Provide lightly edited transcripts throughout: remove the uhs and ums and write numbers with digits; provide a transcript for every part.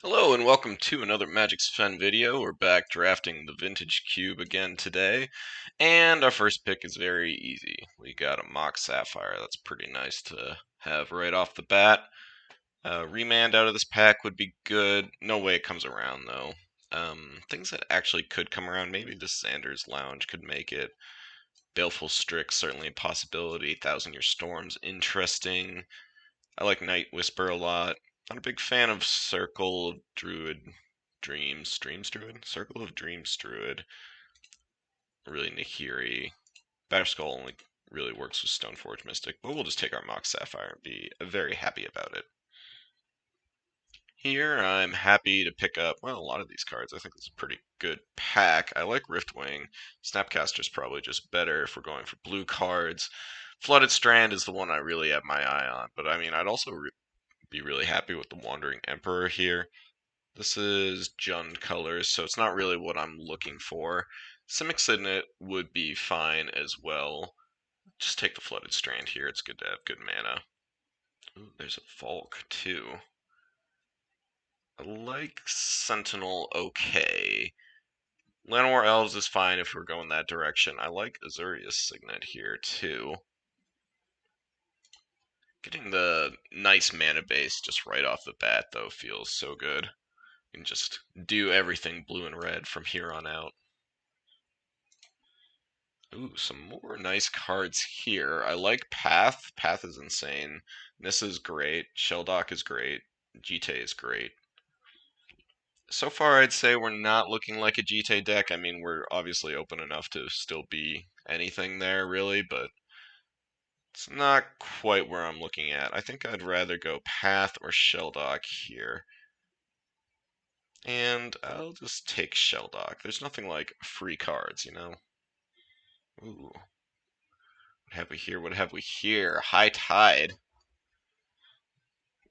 Hello and welcome to another Magic Sven video. We're back drafting the Vintage Cube again today. And our first pick is very easy. We got a Mock Sapphire. That's pretty nice to have right off the bat. Remand out of this pack would be good. No way it comes around though. Things that actually could come around, maybe the Sanders Lounge could make it. Baleful Strix, certainly a possibility. Thousand Year Storm's interesting. I like Night Whisper a lot. Not a big fan of Circle of Dreams Druid? Circle of Dreams Druid. Really Nahiri. Batterskull only really works with Stoneforge Mystic, but we'll just take our Mox Sapphire and be very happy about it. Here I'm happy to pick up, well, a lot of these cards. I think it's a pretty good pack. I like Riftwing. Snapcaster's probably just better if we're going for blue cards. Flooded Strand is the one I really have my eye on, but I mean, I'd also be really happy with the Wandering Emperor here. This is Jund colors, so it's not really what I'm looking for. Simic Signet would be fine as well. Just take the Flooded Strand here. It's good to have good mana. Ooh, there's a Volk too. I like Sentinel okay. Llanowar Elves is fine if we're going that direction. I like Azurius Signet here too. Getting the nice mana base just right off the bat though feels so good. You can just do everything blue and red from here on out. Ooh, some more nice cards here. I like Path. Path is insane. Nissa is great. Shelldock is great. Jite is great. So far, I'd say we're not looking like a Jite deck. I mean, we're obviously open enough to still be anything there, really, but it's not quite where I'm looking at. I think I'd rather go Path or Shelldock here. And I'll just take Shelldock. There's nothing like free cards, you know? Ooh. What have we here? What have we here? High Tide.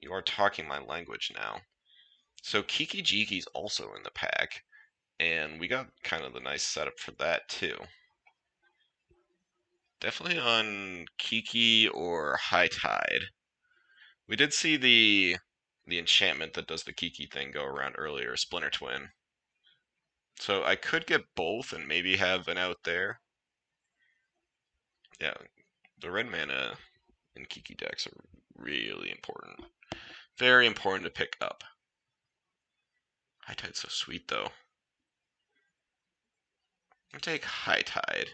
You are talking my language now. So Kiki Jiki's also in the pack, and we got kind of the nice setup for that too. Definitely on Kiki or High Tide. We did see the enchantment that does the Kiki thing go around earlier, Splinter Twin. So I could get both and maybe have an out there. Yeah, the red mana in Kiki decks are really important. Very important to pick up. High Tide's so sweet though. I'll take High Tide.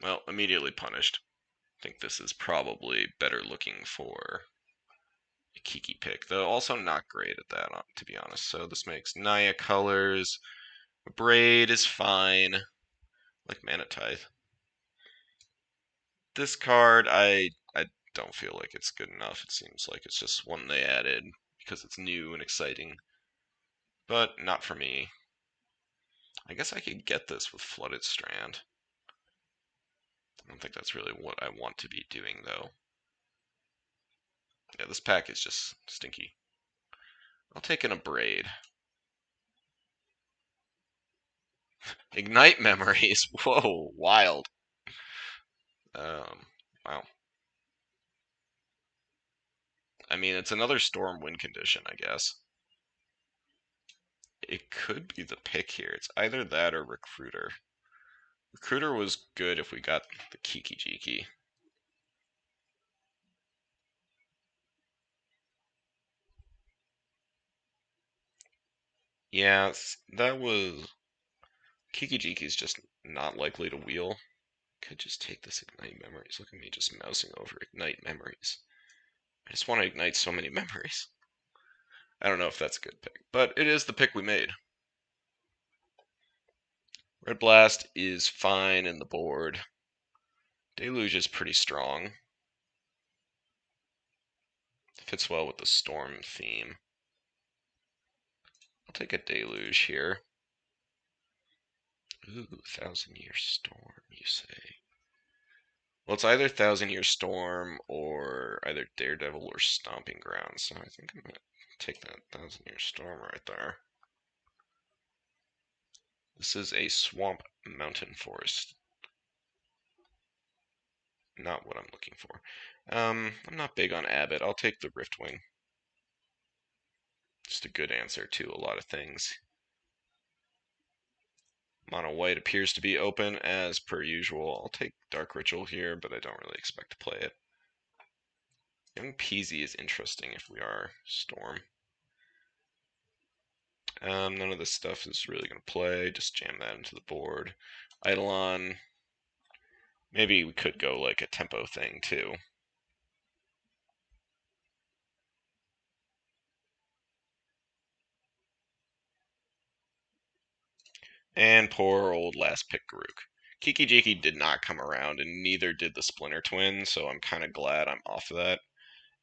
Well, immediately punished. I think this is probably better looking for a Kiki pick, though also not great at that, to be honest. So this makes Naya colors. Braid is fine. Like Mana Tithe. This card, I don't feel like it's good enough. It seems like it's just one they added because it's new and exciting. But not for me. I guess I could get this with Flooded Strand. I don't think that's really what I want to be doing, though. Yeah, this pack is just stinky. I'll take in a Braid. Ignite Memories. Whoa, wild. Wow. I mean, it's another storm win condition, I guess. It could be the pick here. It's either that or Recruiter. Recruiter was good if we got the Kiki Jiki. Yeah, that was... Kiki Jiki's just not likely to wheel. Could just take this Ignite Memories. Look at me just mousing over Ignite Memories. I just want to ignite so many memories. I don't know if that's a good pick, but it is the pick we made. Red Blast is fine in the board. Deluge is pretty strong. Fits well with the storm theme. I'll take a Deluge here. Ooh, Thousand Year Storm, you say? Well, it's either Thousand Year Storm or either Daredevil or Stomping Ground, so I think I'm going to take that Thousand Year Storm right there. This is a Swamp Mountain Forest. Not what I'm looking for. I'm not big on Abbott. I'll take the Riftwing. just a good answer to a lot of things. Mono white appears to be open as per usual. I'll take Dark Ritual here, but I don't really expect to play it. Young Peasy is interesting if we are Storm. None of this stuff is really going to play. Just jam that into the board. Eidolon. Maybe we could go like a tempo thing too. And poor old last pick Garuk. Kiki Jiki did not come around, and neither did the Splinter Twin, so I'm kind of glad I'm off of that.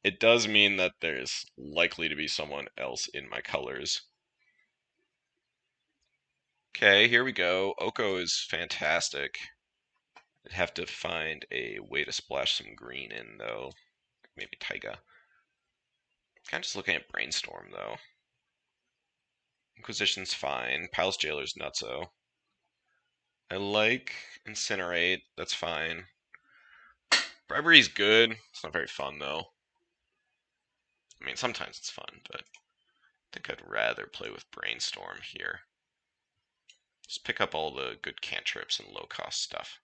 It does mean that there's likely to be someone else in my colors. Okay, here we go. Oko is fantastic. I'd have to find a way to splash some green in, though. Maybe Taiga. Kind of just looking at Brainstorm, though. Inquisition's fine. Pal's Jailer's nutso. I like Incinerate. That's fine. Bribery's good. It's not very fun, though. I mean, sometimes it's fun, but I think I'd rather play with Brainstorm here. Just pick up all the good cantrips and low-cost stuff.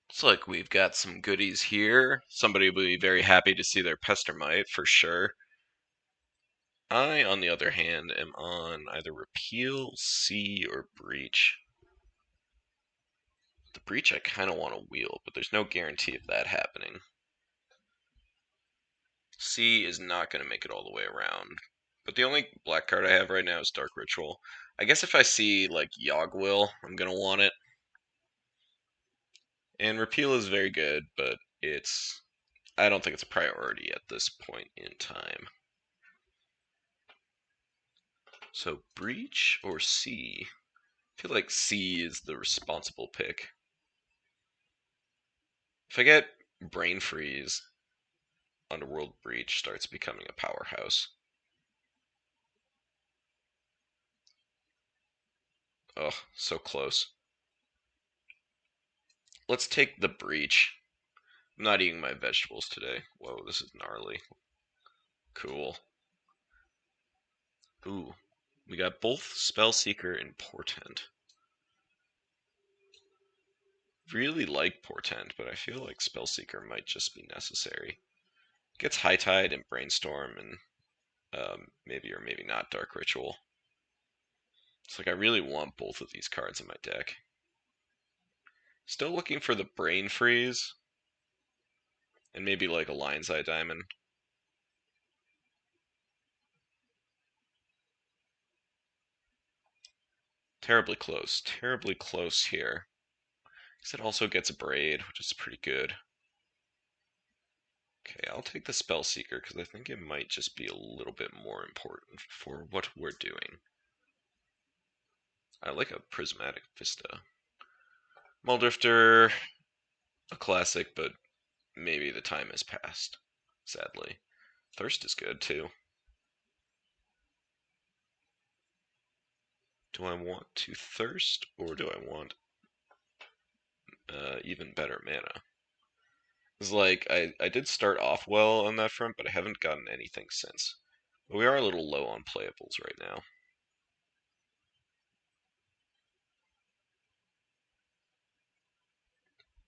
Looks like we've got some goodies here. Somebody will be very happy to see their Pestermite, for sure. I, on the other hand, am on either Repeal, C, or Breach. The Breach I kind of want to wheel, but there's no guarantee of that happening. C is not going to make it all the way around. But the only black card I have right now is Dark Ritual. I guess if I see, like, Yogg-Will, I'm going to want it. And Repeal is very good, but I don't think it's a priority at this point in time. So Breach or C? I feel like C is the responsible pick. If I get Brain Freeze, Underworld Breach starts becoming a powerhouse. Oh, so close. Let's take the Breach. I'm not eating my vegetables today. Whoa, this is gnarly. Cool. Ooh, we got both Spellseeker and Portent. Really like Portent, but I feel like Spellseeker might just be necessary. Gets High Tide and Brainstorm and maybe or maybe not Dark Ritual. It's like I really want both of these cards in my deck. Still looking for the Brain Freeze. And maybe like a Lion's Eye Diamond. Terribly close here. Because it also gets a Braid, which is pretty good. Okay, I'll take the Spellseeker because I think it might just be a little bit more important for what we're doing. I like a Prismatic Vista. Muldrifter, a classic, but maybe the time has passed, sadly. Thirst is good too. Do I want to thirst or do I want even better mana? It's like I did start off well on that front, but I haven't gotten anything since. But we are a little low on playables right now.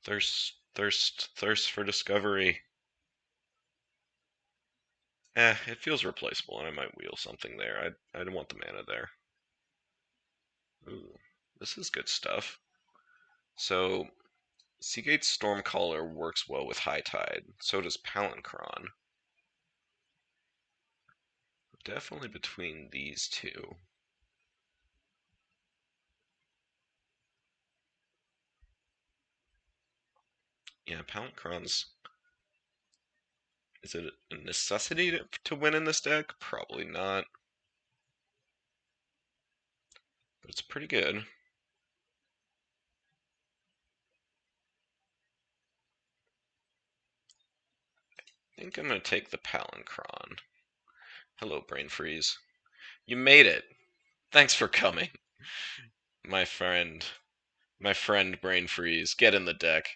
Thirst for discovery. It feels replaceable, and I might wheel something there. I don't want the mana there. Ooh, this is good stuff. So, Seagate's Stormcaller works well with High Tide. So does Palancron. Definitely between these two. Yeah, Palancron's... Is it a necessity to win in this deck? Probably not. But it's pretty good. I think I'm going to take the Palancron. Hello, Brain Freeze. You made it. Thanks for coming. My friend Brain Freeze. Get in the deck.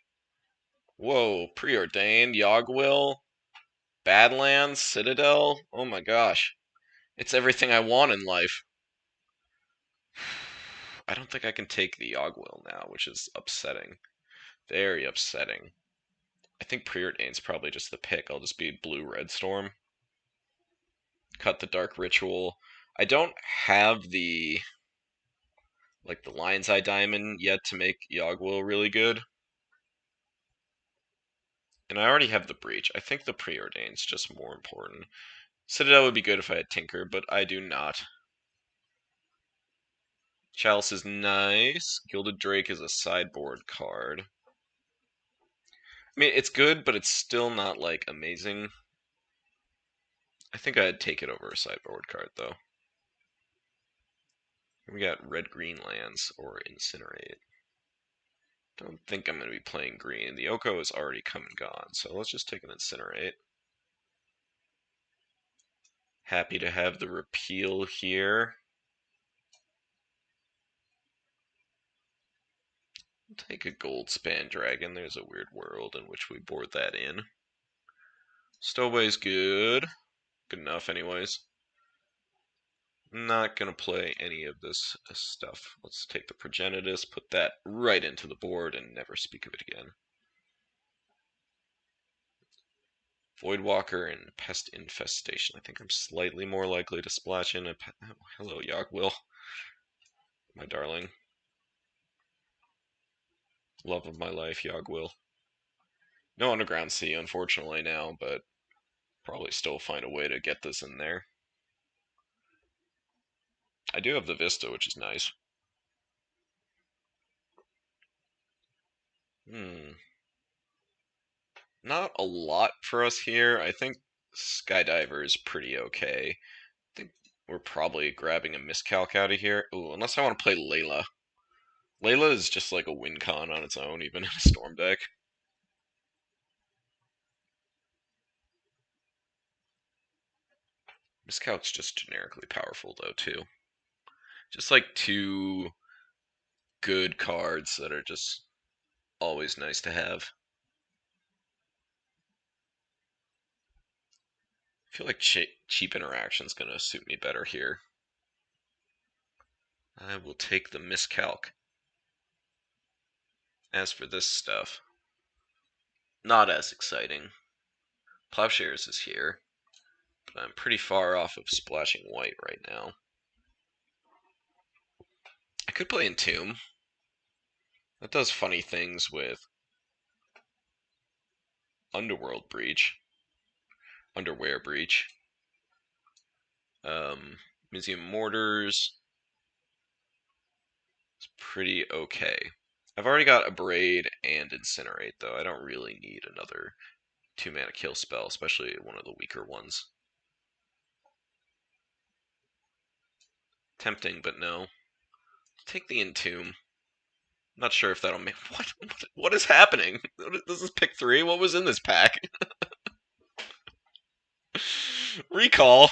Whoa, Preordained, Yogg-Will, Badlands, Citadel. Oh my gosh. It's everything I want in life. I don't think I can take the Yogwill now, which is upsetting. Very upsetting. I think Preordain's probably just the pick. I'll just be blue-red storm. Cut the Dark Ritual. I don't have the the Lion's Eye Diamond yet to make Yogwill really good. And I already have the Breach. I think the Preordain's just more important. Citadel would be good if I had Tinker, but I do not. Chalice is nice. Gilded Drake is a sideboard card. I mean, it's good, but it's still not, like, amazing. I think I'd take it over a sideboard card, though. We got red-green lands or Incinerate. Don't think I'm going to be playing green. The Oko is already come and gone, so let's just take an Incinerate. Happy to have the repeal here. Take a Goldspan Dragon. There's a weird world in which we board that in. Stowaway's good. Good enough, anyways. Not gonna play any of this stuff. Let's take the Progenitus, put that right into the board, and never speak of it again. Voidwalker and Pest Infestation. I think I'm slightly more likely to splash in a... Oh, hello, Yogwill. My darling. Love of my life, Yogwill. No Underground Sea, unfortunately, now, but probably still find a way to get this in there. I do have the Vista, which is nice. Not a lot for us here. I think Skydiver is pretty okay. I think we're probably grabbing a miscalc out of here. Ooh, unless I want to play Layla. Layla is just like a win con on its own, even in a Storm deck. Miscalc's just generically powerful, though, too. Just like two good cards that are just always nice to have. I feel like cheap interaction's gonna suit me better here. I will take the miscalc. As for this stuff, not as exciting. Plowshares is here, but I'm pretty far off of splashing white right now. I could play Entomb. That does funny things with Underworld Breach. Underwear Breach. Museum Mortars. It's pretty okay. I've already got Abrade and Incinerate, though. I don't really need another 2-mana kill spell, especially one of the weaker ones. Tempting, but no. Take the Entomb. Not sure if that'll make... What is happening? This is pick 3? What was in this pack? Recall?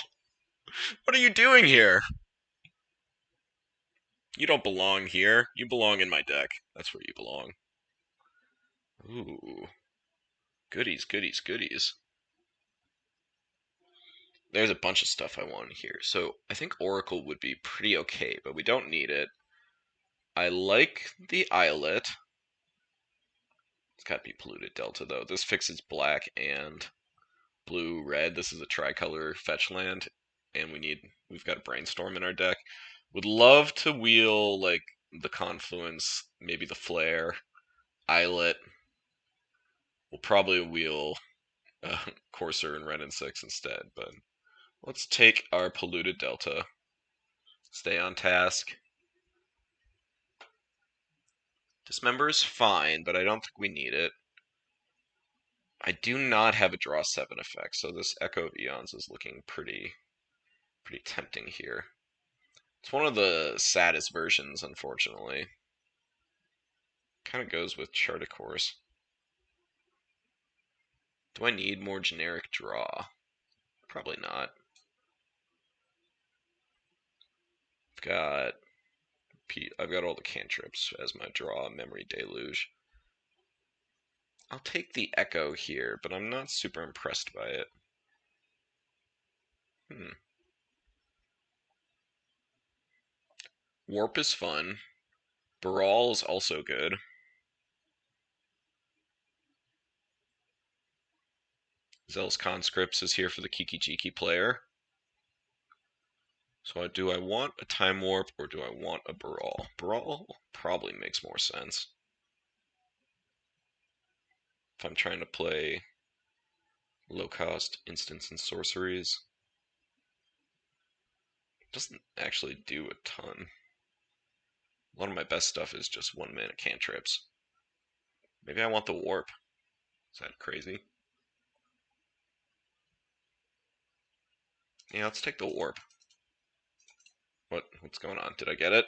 What are you doing here? You don't belong here. You belong in my deck. That's where you belong. Ooh. Goodies, goodies, goodies. There's a bunch of stuff I want here. So I think Oracle would be pretty okay, but we don't need it. I like the Islet. It's got to be Polluted Delta, though. This fixes black and blue-red. This is a tricolor fetch land, and we've got a Brainstorm in our deck. Would love to wheel, like, the Confluence, maybe the Flare, Islet. We'll probably wheel Courser and Red and 6 instead, but let's take our Polluted Delta. Stay on task. Dismember is fine, but I don't think we need it. I do not have a draw 7 effect, so this Echo of Eons is looking pretty tempting here. It's one of the saddest versions, unfortunately. Kind of goes with Chart a Course. Do I need more generic draw? Probably not. I've got all the cantrips as my draw. Memory Deluge. I'll take the Echo here, but I'm not super impressed by it. Warp is fun. Brawl is also good. Zell's Conscripts is here for the Kiki Jiki player. So do I want a Time Warp or do I want a Brawl? Brawl probably makes more sense. If I'm trying to play low-cost instants and sorceries. It doesn't actually do a ton. A lot of my best stuff is just 1-mana cantrips. Maybe I want the Warp. Is that crazy? Yeah, let's take the Warp. What's going on? Did I get it?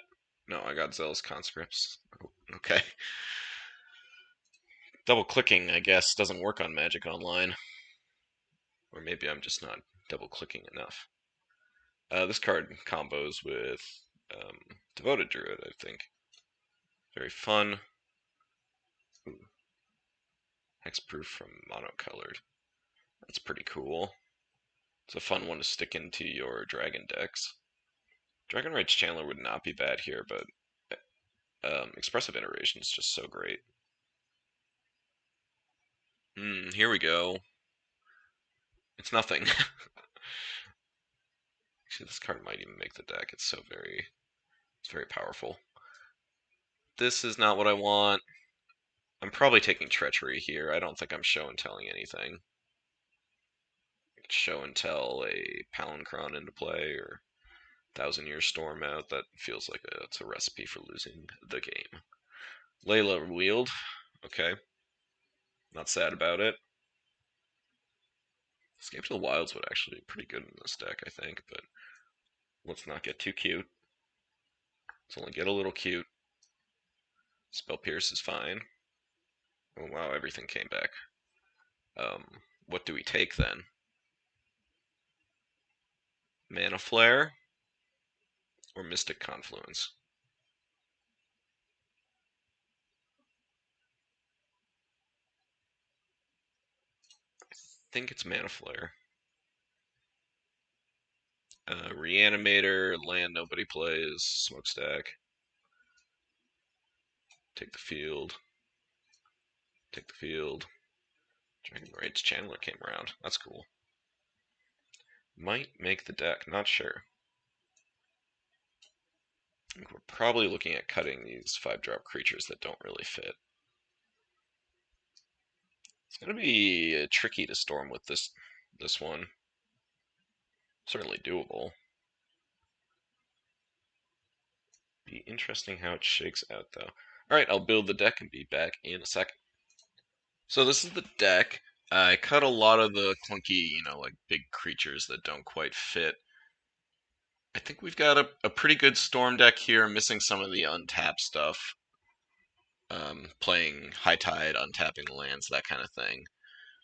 No, I got Zealous Conscripts. Oh, okay. Double clicking, I guess, doesn't work on Magic Online. Or maybe I'm just not double clicking enough. This card combos with Devoted Druid, I think. Very fun. Ooh. Hexproof from monocolored. That's pretty cool. It's a fun one to stick into your dragon decks. Dragon Rage Chandler would not be bad here, but Expressive Iteration is just so great. Here we go. It's nothing. Actually, this card might even make the deck. It's very powerful. This is not what I want. I'm probably taking Treachery here. I don't think I'm show and telling anything. Show and tell a Palancron into play or 1,000-Year Storm out. That feels like it's a recipe for losing the game. Layla Wield. Okay. Not sad about it. Escape to the Wilds would actually be pretty good in this deck, I think, but let's not get too cute. Let's only get a little cute. Spell Pierce is fine. Oh wow, everything came back. What do we take then? Mana Flare or Mystic Confluence? I think it's Mana Flare. Reanimator, land nobody plays, Smokestack. Take the field. Take the field. Dragon Rage Chandler came around. That's cool. Might make the deck, not sure. I think we're probably looking at cutting these 5-drop creatures that don't really fit. It's going to be tricky to storm with this one. Certainly doable. Be interesting how it shakes out, though. Alright, I'll build the deck and be back in a second. So this is the deck. I cut a lot of the clunky, like big creatures that don't quite fit. I think we've got a pretty good storm deck here, missing some of the untapped stuff. Playing High Tide, untapping lands, that kind of thing.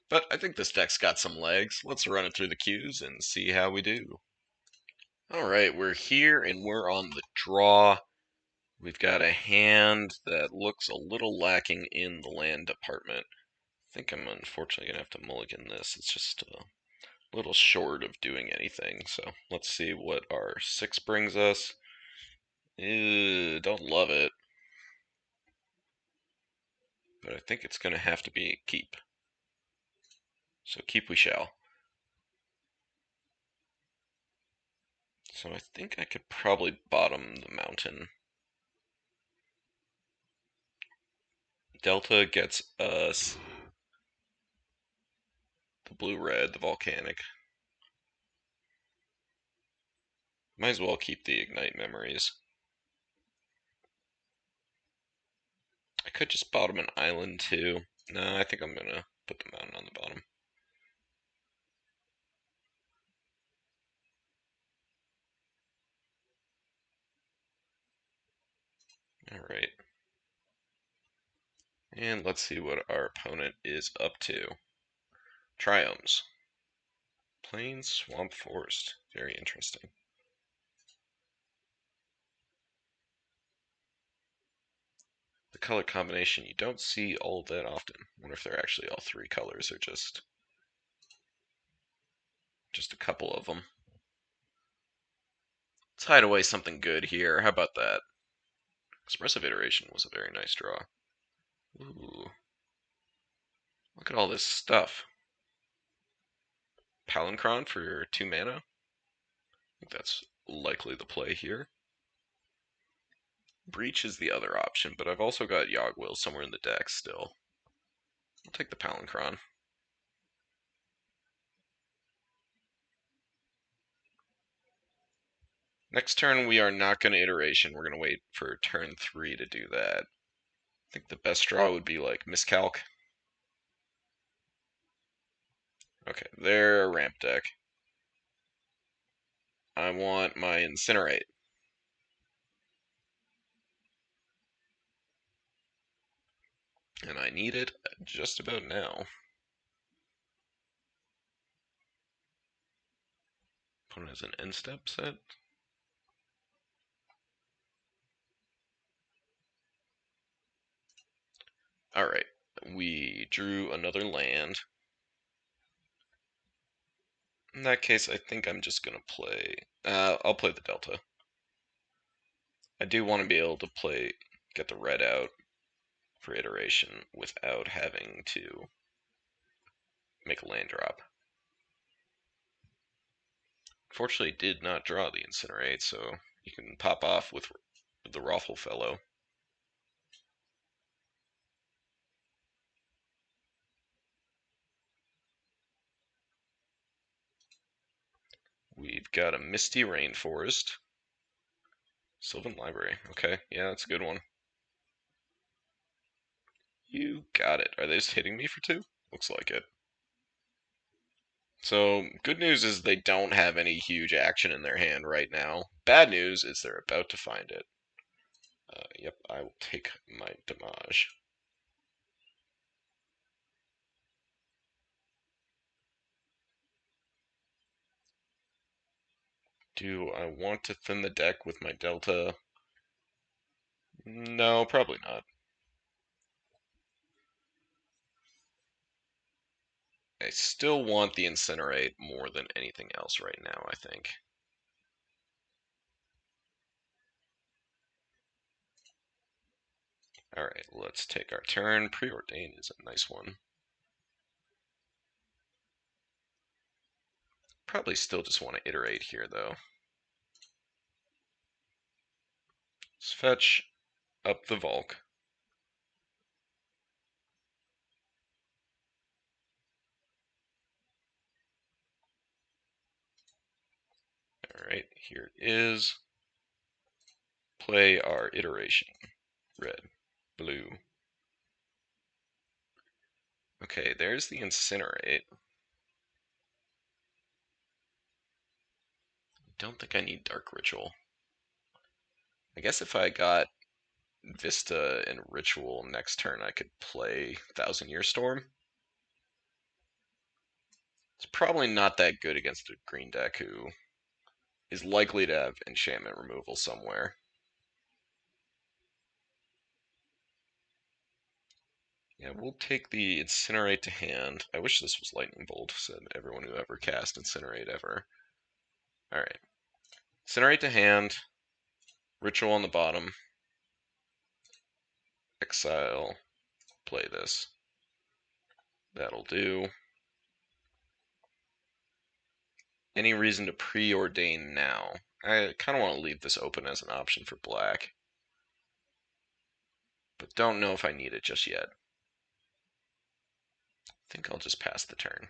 But I think this deck's got some legs. Let's run it through the queues and see how we do. Alright, we're here and we're on the draw. We've got a hand that looks a little lacking in the land department. I think I'm unfortunately going to have to mulligan this. It's just a little short of doing anything. So let's see what our 6 brings us. Ew, don't love it. But I think it's going to have to be keep. So keep we shall. So I think I could probably bottom the mountain. Delta gets us the blue-red, the volcanic. Might as well keep the Ignite Memories. I could just bottom an island too. No, I think I'm gonna put the mountain on the bottom. Alright. And let's see what our opponent is up to. Triomes. Plains, Swamp, Forest. Very interesting. The color combination you don't see all that often. I wonder if they're actually all 3 colors or just a couple of them. It's hide away something good here. How about that? Expressive Iteration was a very nice draw. Ooh. Look at all this stuff. Palinchron for 2 mana. I think that's likely the play here. Breach is the other option, but I've also got Yogg-Will somewhere in the deck still. I'll take the Palinchron. Next turn, we are not going to Iteration. We're going to wait for turn 3 to do that. I think the best draw would be like Miscalc. Okay, they're a ramp deck. I want my Incinerate. And I need it just about now. Opponent has an end step set. Alright, we drew another land. In that case, I think I'm just going to play... I'll play the Delta. I do want to be able to get the red out for Iteration without having to make a land drop. Fortunately, did not draw the Incinerate, so you can pop off with the Rothel fellow. We've got a Misty Rainforest. Sylvan Library. Okay, yeah, that's a good one. You got it. Are they just hitting me for 2? Looks like it. So, good news is they don't have any huge action in their hand right now. Bad news is they're about to find it. Yep, I will take my damage. Do I want to thin the deck with my Delta? No, probably not. I still want the Incinerate more than anything else right now, I think. Alright, let's take our turn. Preordain is a nice one. Probably still just want to iterate here, though. Let's fetch up the Volk. Alright, here it is. Play our iteration. Red, blue. Okay, there's the Incinerate. Don't think I need Dark Ritual. I guess if I got Vista and Ritual next turn, I could play Thousand Year Storm. It's probably not that good against a green deck who is likely to have enchantment removal somewhere. Yeah, we'll take the Incinerate to hand. I wish this was Lightning Bolt, said everyone who ever cast Incinerate ever. Alright. Incinerate to hand. Ritual on the bottom. Exile. Play this. That'll do. Any reason to preordain now? I kind of want to leave this open as an option for black. But don't know if I need it just yet. I think I'll just pass the turn.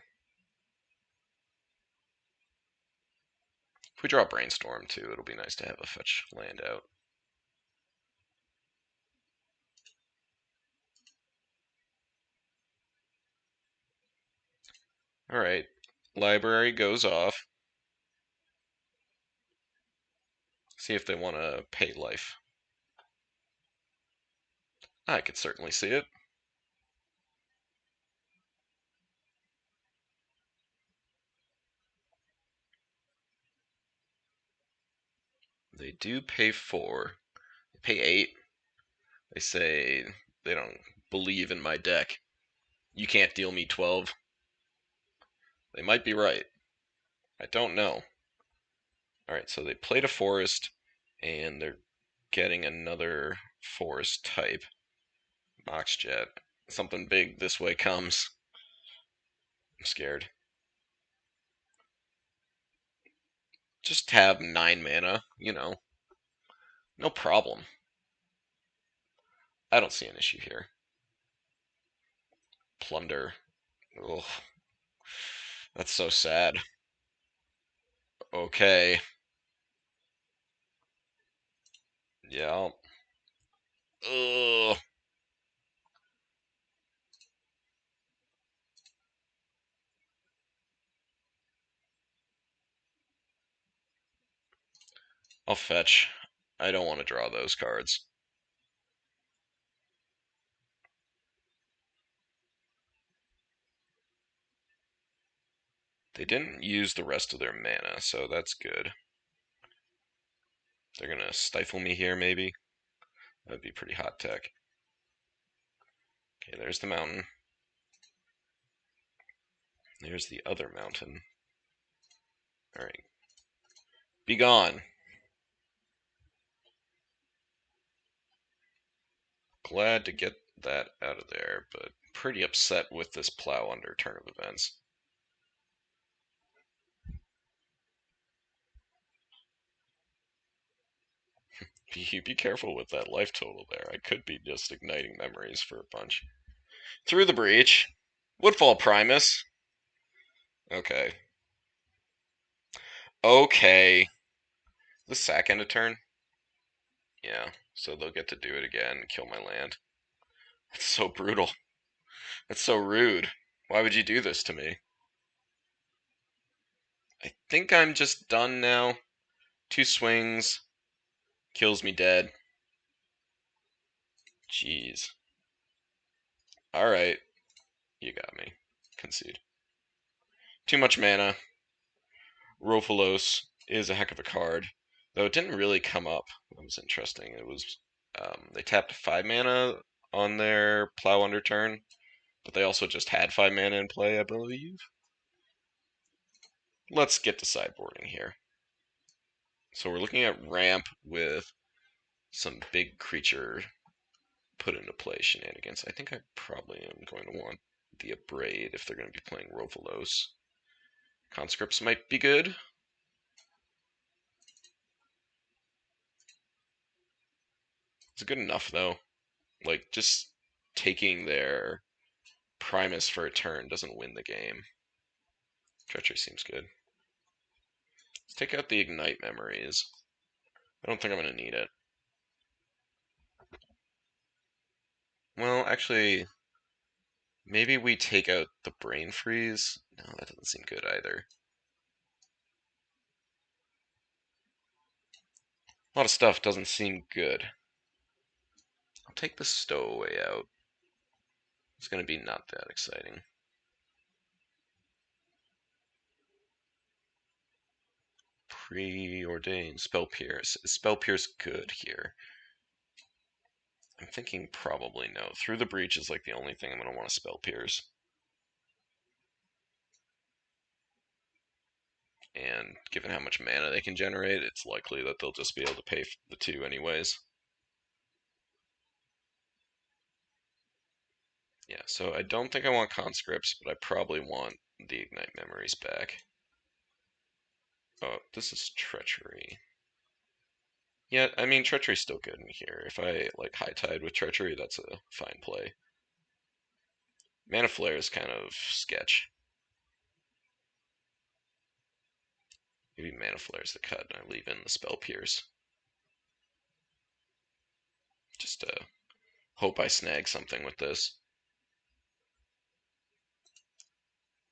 If we draw Brainstorm too, it'll be nice to have a fetch land out. Alright, library goes off. See if they want to pay life. I could certainly see it. They do pay 4. They pay 8. They say they don't believe in my deck. You can't deal me 12. They might be right. I don't know. Alright, so they played a forest, and they're getting another forest type. Moxjet. Something big this way comes. I'm scared. Just have 9 mana, no problem. I don't see an issue here. Plunder. Ugh, that's so sad. Okay. Yeah. Ugh. I'll fetch. I don't want to draw those cards. They didn't use the rest of their mana, so that's good. They're gonna stifle me here, maybe? That'd be pretty hot tech. Okay, there's the mountain. There's the other mountain. Alright. Be gone! Glad to get that out of there, but pretty upset with this plow under turn of events. Be careful with that life total there. I could be just igniting memories for a bunch. Through the breach. Woodfall Primus. Okay. Okay. The sack end of turn? Yeah. So they'll get to do it again and kill my land. That's so brutal. That's so rude. Why would you do this to me? I think I'm just done now. 2 swings. Kills me dead. Jeez. Alright. You got me. Concede. Too much mana. Rofalos is a heck of a card. Though it didn't really come up. That was interesting. It was they tapped 5 mana on their plow under turn, but they also just had 5 mana in play, I believe. Let's get to sideboarding here. So we're looking at ramp with some big creature put into play shenanigans. I think I probably am going to want the Abrade if they're going to be playing Rofalos. Conscripts might be good. It's good enough though. Like just taking their Primus for a turn doesn't win the game. Treachery seems good. Let's take out the Ignite memories. I don't think I'm going to need it. Well, actually, maybe we take out the Brain Freeze. No, that doesn't seem good either. A lot of stuff doesn't seem good. I'll take the Stowaway out. It's going to be not that exciting. Preordained Spell Pierce. Is Spell Pierce good here? I'm thinking probably no. Through the Breach is like the only thing I'm going to want to Spell Pierce. And given how much mana they can generate, it's likely that they'll just be able to pay the 2 anyways. Yeah, so I don't think I want conscripts, but I probably want the Ignite memories back. Oh, this is Treachery. Yeah, I mean, Treachery's still good in here. If I, like, High Tide with Treachery, that's a fine play. Mana Flare is kind of sketch. Maybe Mana Flare's the cut, and I leave in the Spell Pierce. Just hope I snag something with this.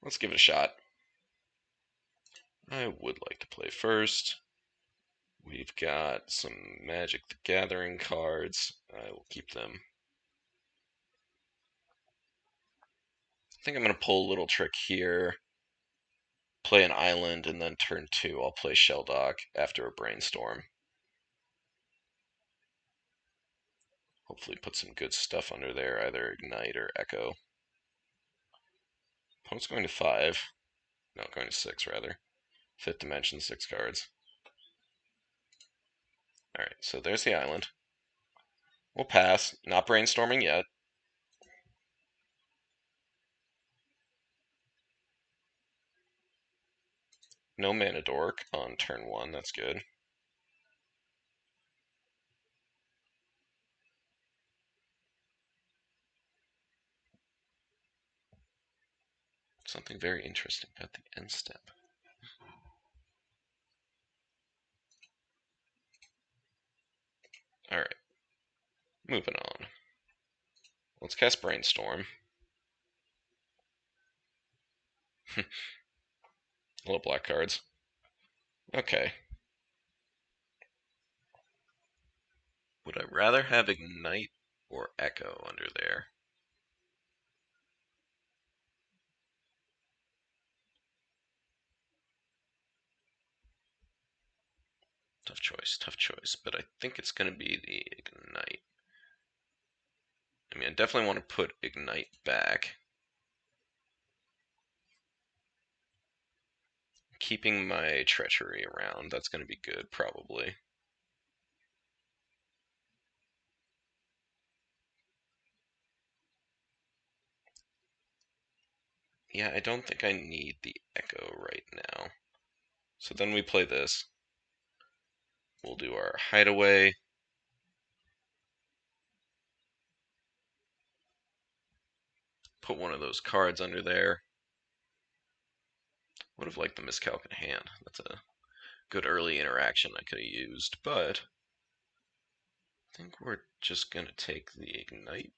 Let's give it a shot. I would like to play first. We've got some Magic the Gathering cards. I will keep them. I think I'm going to pull a little trick here. Play an island, and then turn 2 I'll play Shelldock after a Brainstorm. Hopefully put some good stuff under there, either Ignite or Echo. Opponent's going to 5. No, going to 6 rather. 5th dimension, 6 cards. Alright, so there's the island. We'll pass. Not brainstorming yet. No mana dork on turn 1, that's good. Something very interesting about the end step. Alright, moving on. Let's cast Brainstorm. Little black cards. Okay. Would I rather have Ignite or Echo under there? Tough choice, but I think it's going to be the Ignite. I mean, I definitely want to put Ignite back. Keeping my Treachery around, that's going to be good, probably. Yeah, I don't think I need the Echo right now. So then we play this. We'll do our Hideaway. Put one of those cards under there. Would have liked the Miscalc in hand. That's a good early interaction I could have used, but I think we're just going to take the Ignite.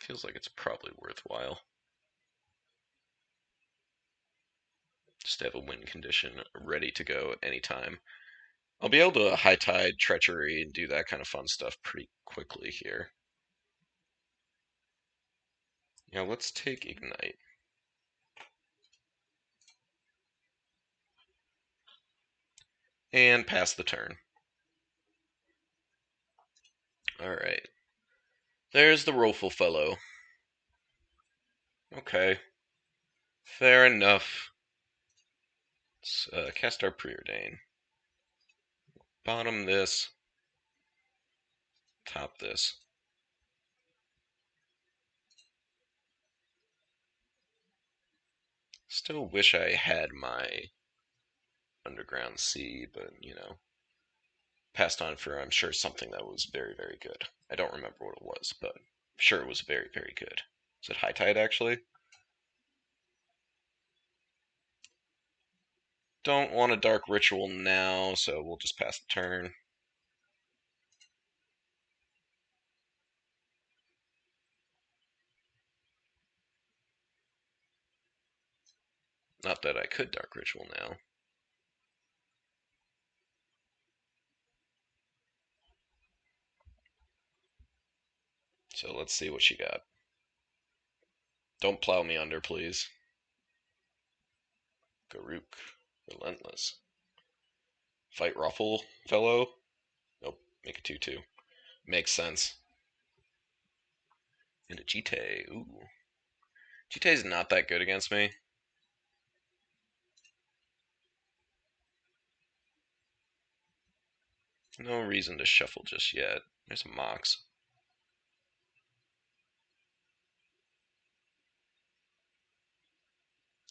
Feels like it's probably worthwhile. Just to have a win condition ready to go at any time. I'll be able to High Tide, Treachery, and do that kind of fun stuff pretty quickly here. Now let's take Ignite. And pass the turn. Alright. There's the Rollful Fellow. Okay. Fair enough. Let's cast our Preordain. Bottom this. Top this. Still wish I had my Underground Sea, but, you know, passed on for, I'm sure, something that was very, very good. I don't remember what it was, but I'm sure it was very, very good. Is it High Tide, actually? Don't want a Dark Ritual now, so we'll just pass the turn. Not that I could Dark Ritual now. So let's see what she got. Don't plow me under, please. Garuk. Relentless. Fight Ruffle, fellow? Nope. Make it 2-2. Makes sense. And a Jite. Ooh. Jite's not that good against me. No reason to shuffle just yet. There's a Mox.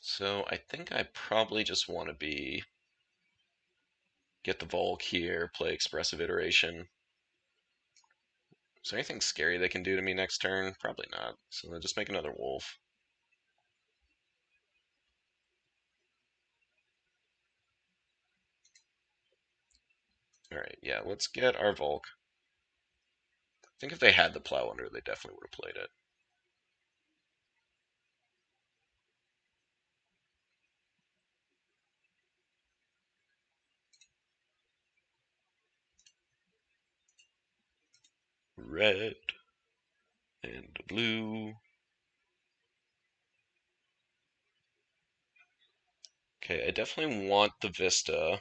So I think I probably just want to get the Volk here, play Expressive Iteration. Is there anything scary they can do to me next turn? Probably not. So they'll just make another Wolf. Alright, yeah, let's get our Volk. I think if they had the Plow under, they definitely would have played it. Red and blue. Okay, I definitely want the Vista.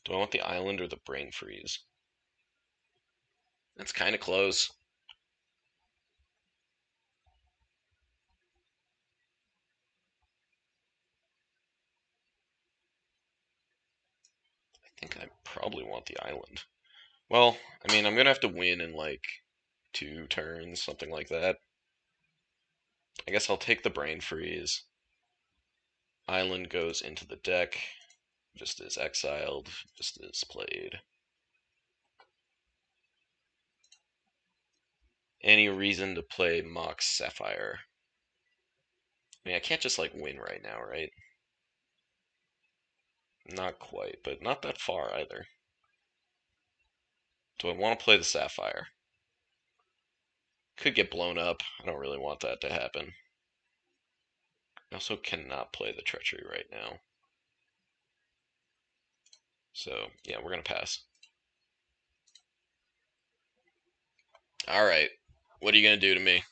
Do I want the Island or the Brain Freeze? That's kind of close. think I probably want the island. Well, I mean, I'm gonna have to win in like 2 turns, something like that. I guess I'll take the brain freeze. Island goes into the deck, just as exiled, just as played. Any reason to play Mox Sapphire? I mean, I can't just like win right now, right? Not quite, but not that far either. Do I want to play the Sapphire? Could get blown up. I don't really want that to happen. I also cannot play the Treachery right now. So, yeah, we're going to pass. Alright. What are you going to do to me?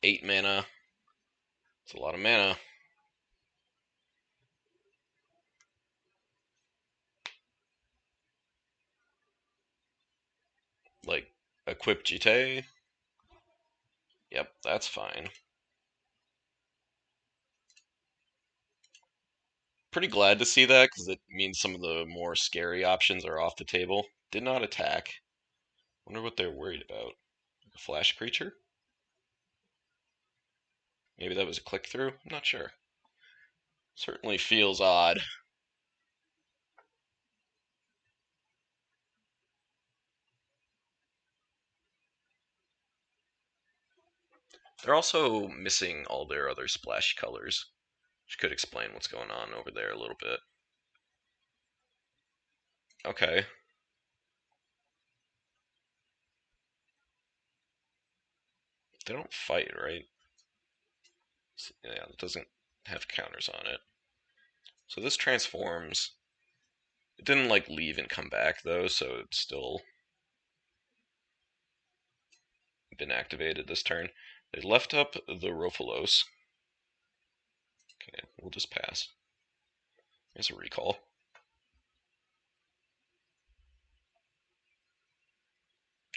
8 mana. It's a lot of mana. Like, equip Jite? Yep, that's fine. Pretty glad to see that, because it means some of the more scary options are off the table. Did not attack. Wonder what they're worried about. A flash creature? Maybe that was a click through? I'm not sure. Certainly feels odd. They're also missing all their other splash colors, which could explain what's going on over there a little bit. Okay. They don't fight, right? Yeah, it doesn't have counters on it. So this transforms. It didn't like leave and come back though, so it's still been activated this turn. They left up the Rofalos. Okay, we'll just pass. There's a recall.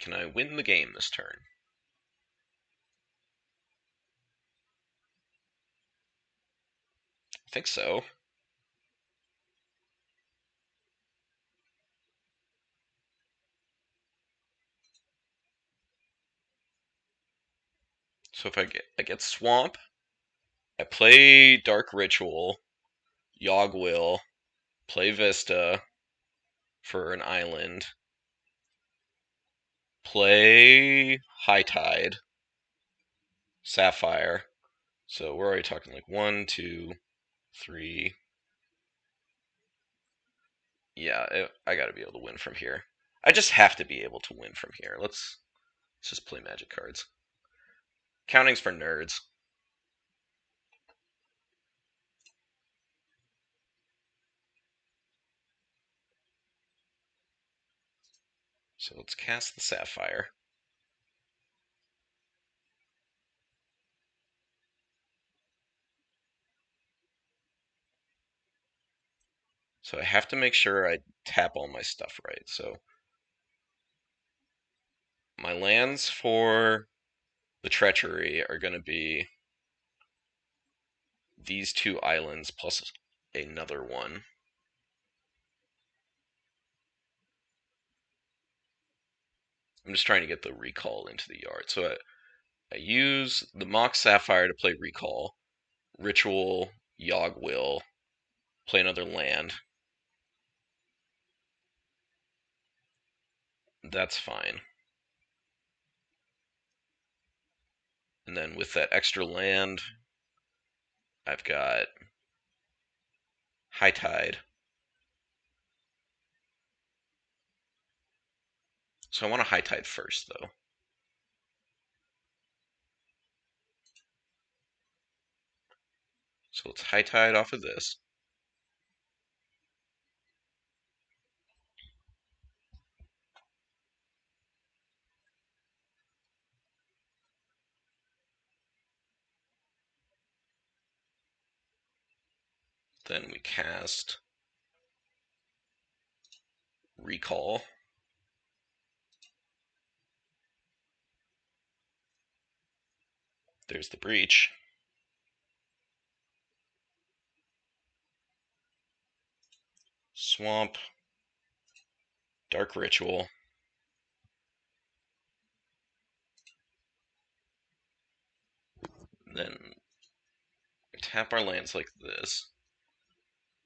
Can I win the game this turn? I think so. So if I get Swamp, I play Dark Ritual, Yogg Will, play Vista for an island, play High Tide, Sapphire. So we're already talking like 1, 2, 3. Yeah, I gotta be able to win from here. I just have to be able to win from here. Let's just play Magic cards. Counting's for nerds. So let's cast the Sapphire. So I have to make sure I tap all my stuff right. So my lands for the Treachery are going to be these 2 islands plus another one. I'm just trying to get the recall into the yard. So I use the Mox Sapphire to play recall, Ritual, Yogg Will, play another land. That's fine. And then with that extra land, I've got High Tide. So I want to High Tide first, though. So let's High Tide off of this. Then we cast Recall. There's the Breach. Swamp, Dark Ritual, then tap our lands like this,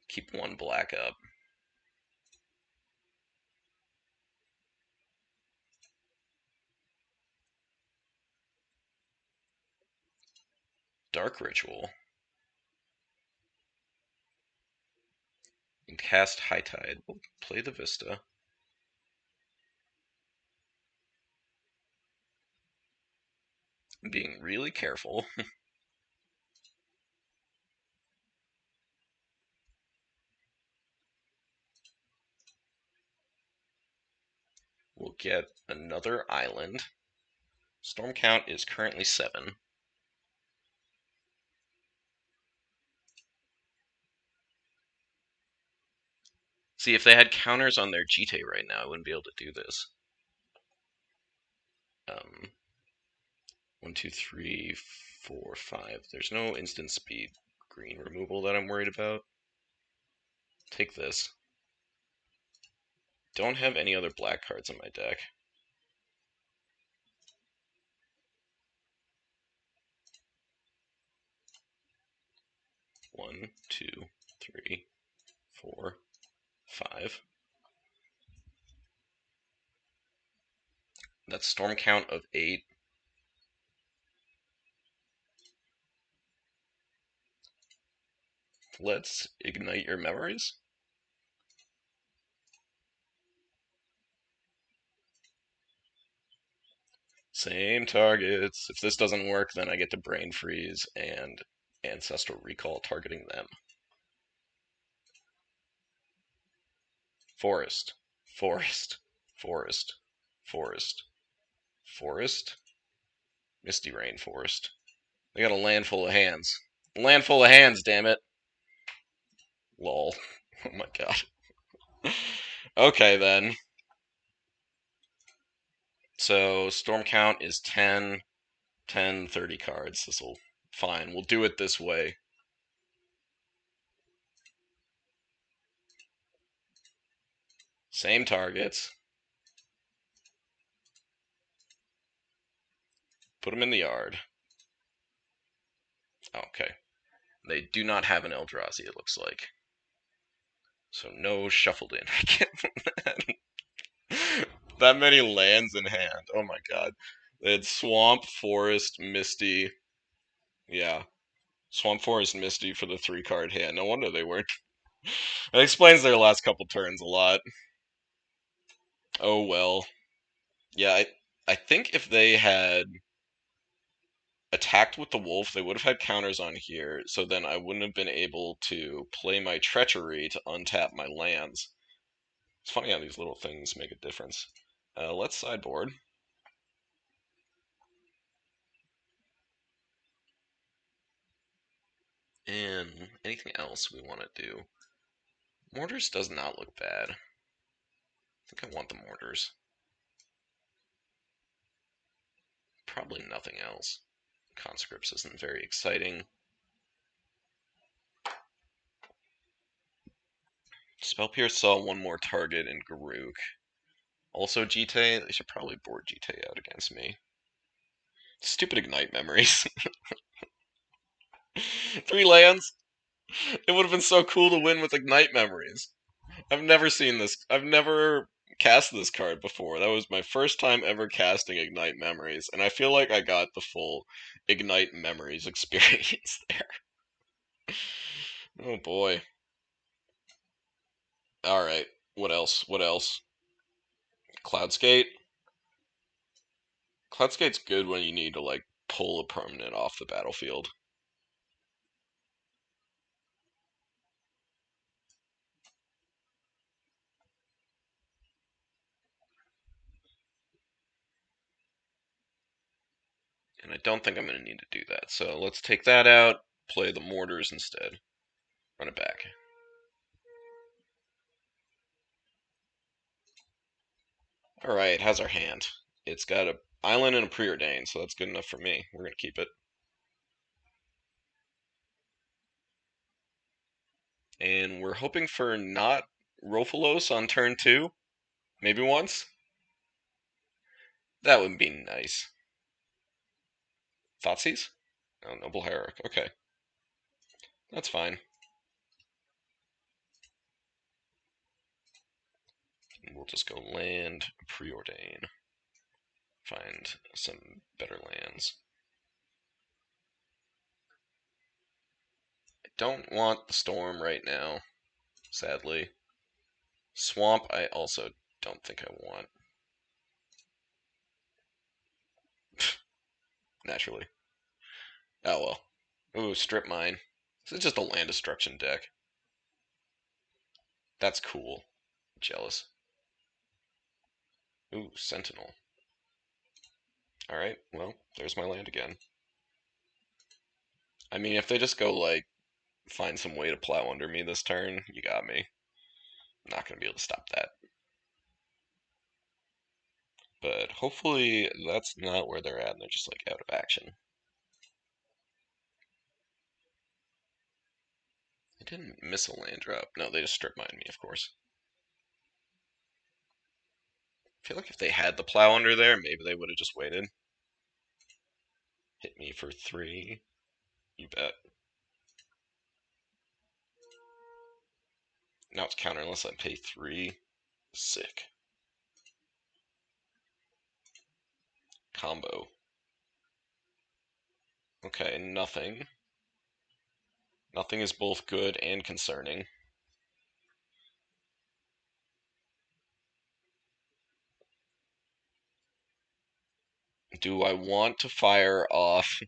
keep one black up. Dark Ritual, and cast High Tide. We'll play the Vista. Being really careful. We'll get another island. Storm count is currently 7. See, if they had counters on their GT right now, I wouldn't be able to do this. 1, 2, 3, 4, 5. There's no instant speed green removal that I'm worried about. Take this. Don't have any other black cards in my deck. One, two, three, 4, 5. That's storm count of 8. Let's ignite your memories. Same targets. If this doesn't work, then I get to Brain Freeze and Ancestral Recall targeting them. Forest, forest, forest, forest, forest, Misty Rain Forest. They got a land full of hands. A land full of hands, damn it. Lol. Oh my god. Okay then. So storm count is 10, 10, 30 cards. This'll fine. We'll do it this way. Same targets. Put them in the yard. Okay. They do not have an Eldrazi, it looks like. So no shuffled in. I can't. That many lands in hand. Oh my god. They had Swamp, Forest, Misty. Yeah. Swamp, Forest, Misty for the 3-card hand. No wonder they weren't. That explains their last couple turns a lot. Oh well. Yeah, I think if they had attacked with the wolf, they would have had counters on here, so then I wouldn't have been able to play my treachery to untap my lands. It's funny how these little things make a difference. Let's sideboard. And anything else we want to do? Mortars does not look bad. I think I want the mortars. Probably nothing else. Conscripts isn't very exciting. Spell Pierce saw one more target in Garuk. Also Jite, they should probably board Jite out against me. Stupid Ignite memories. 3 lands? It would have been so cool to win with Ignite memories. I've never seen this. I've never cast this card before. That was my first time ever casting Ignite memories, and I feel like I got the full Ignite memories experience there. Oh boy. Alright. What else? What else? Cloudskate? Cloudskate's good when you need to, like, pull a permanent off the battlefield. And I don't think I'm going to need to do that. So let's take that out, play the mortars instead. Run it back. Alright, how's our hand? It's got a island and a preordained, so that's good enough for me. We're going to keep it. And we're hoping for not Rofalos on turn 2? Maybe once? That would be nice. Thoughtseize? Oh, Noble Hierarch. Okay. That's fine. We'll just go land, preordain. Find some better lands. I don't want the storm right now, sadly. Swamp, I also don't think I want. Naturally. Oh well. Ooh, strip mine. This is just a land destruction deck. That's cool. Jealous. Ooh, Sentinel. Alright, well, there's my land again. I mean, if they just go, like, find some way to plow under me this turn, you got me. I'm not gonna be able to stop that. But hopefully that's not where they're at and they're just, like, out of action. They didn't miss a land drop. No, they just strip mined me, of course. I feel like if they had the plow under there, maybe they would have just waited. Hit me for 3. You bet. Now it's counter unless I pay 3. Sick. Combo. Okay, nothing. Nothing is both good and concerning. Do I want to fire off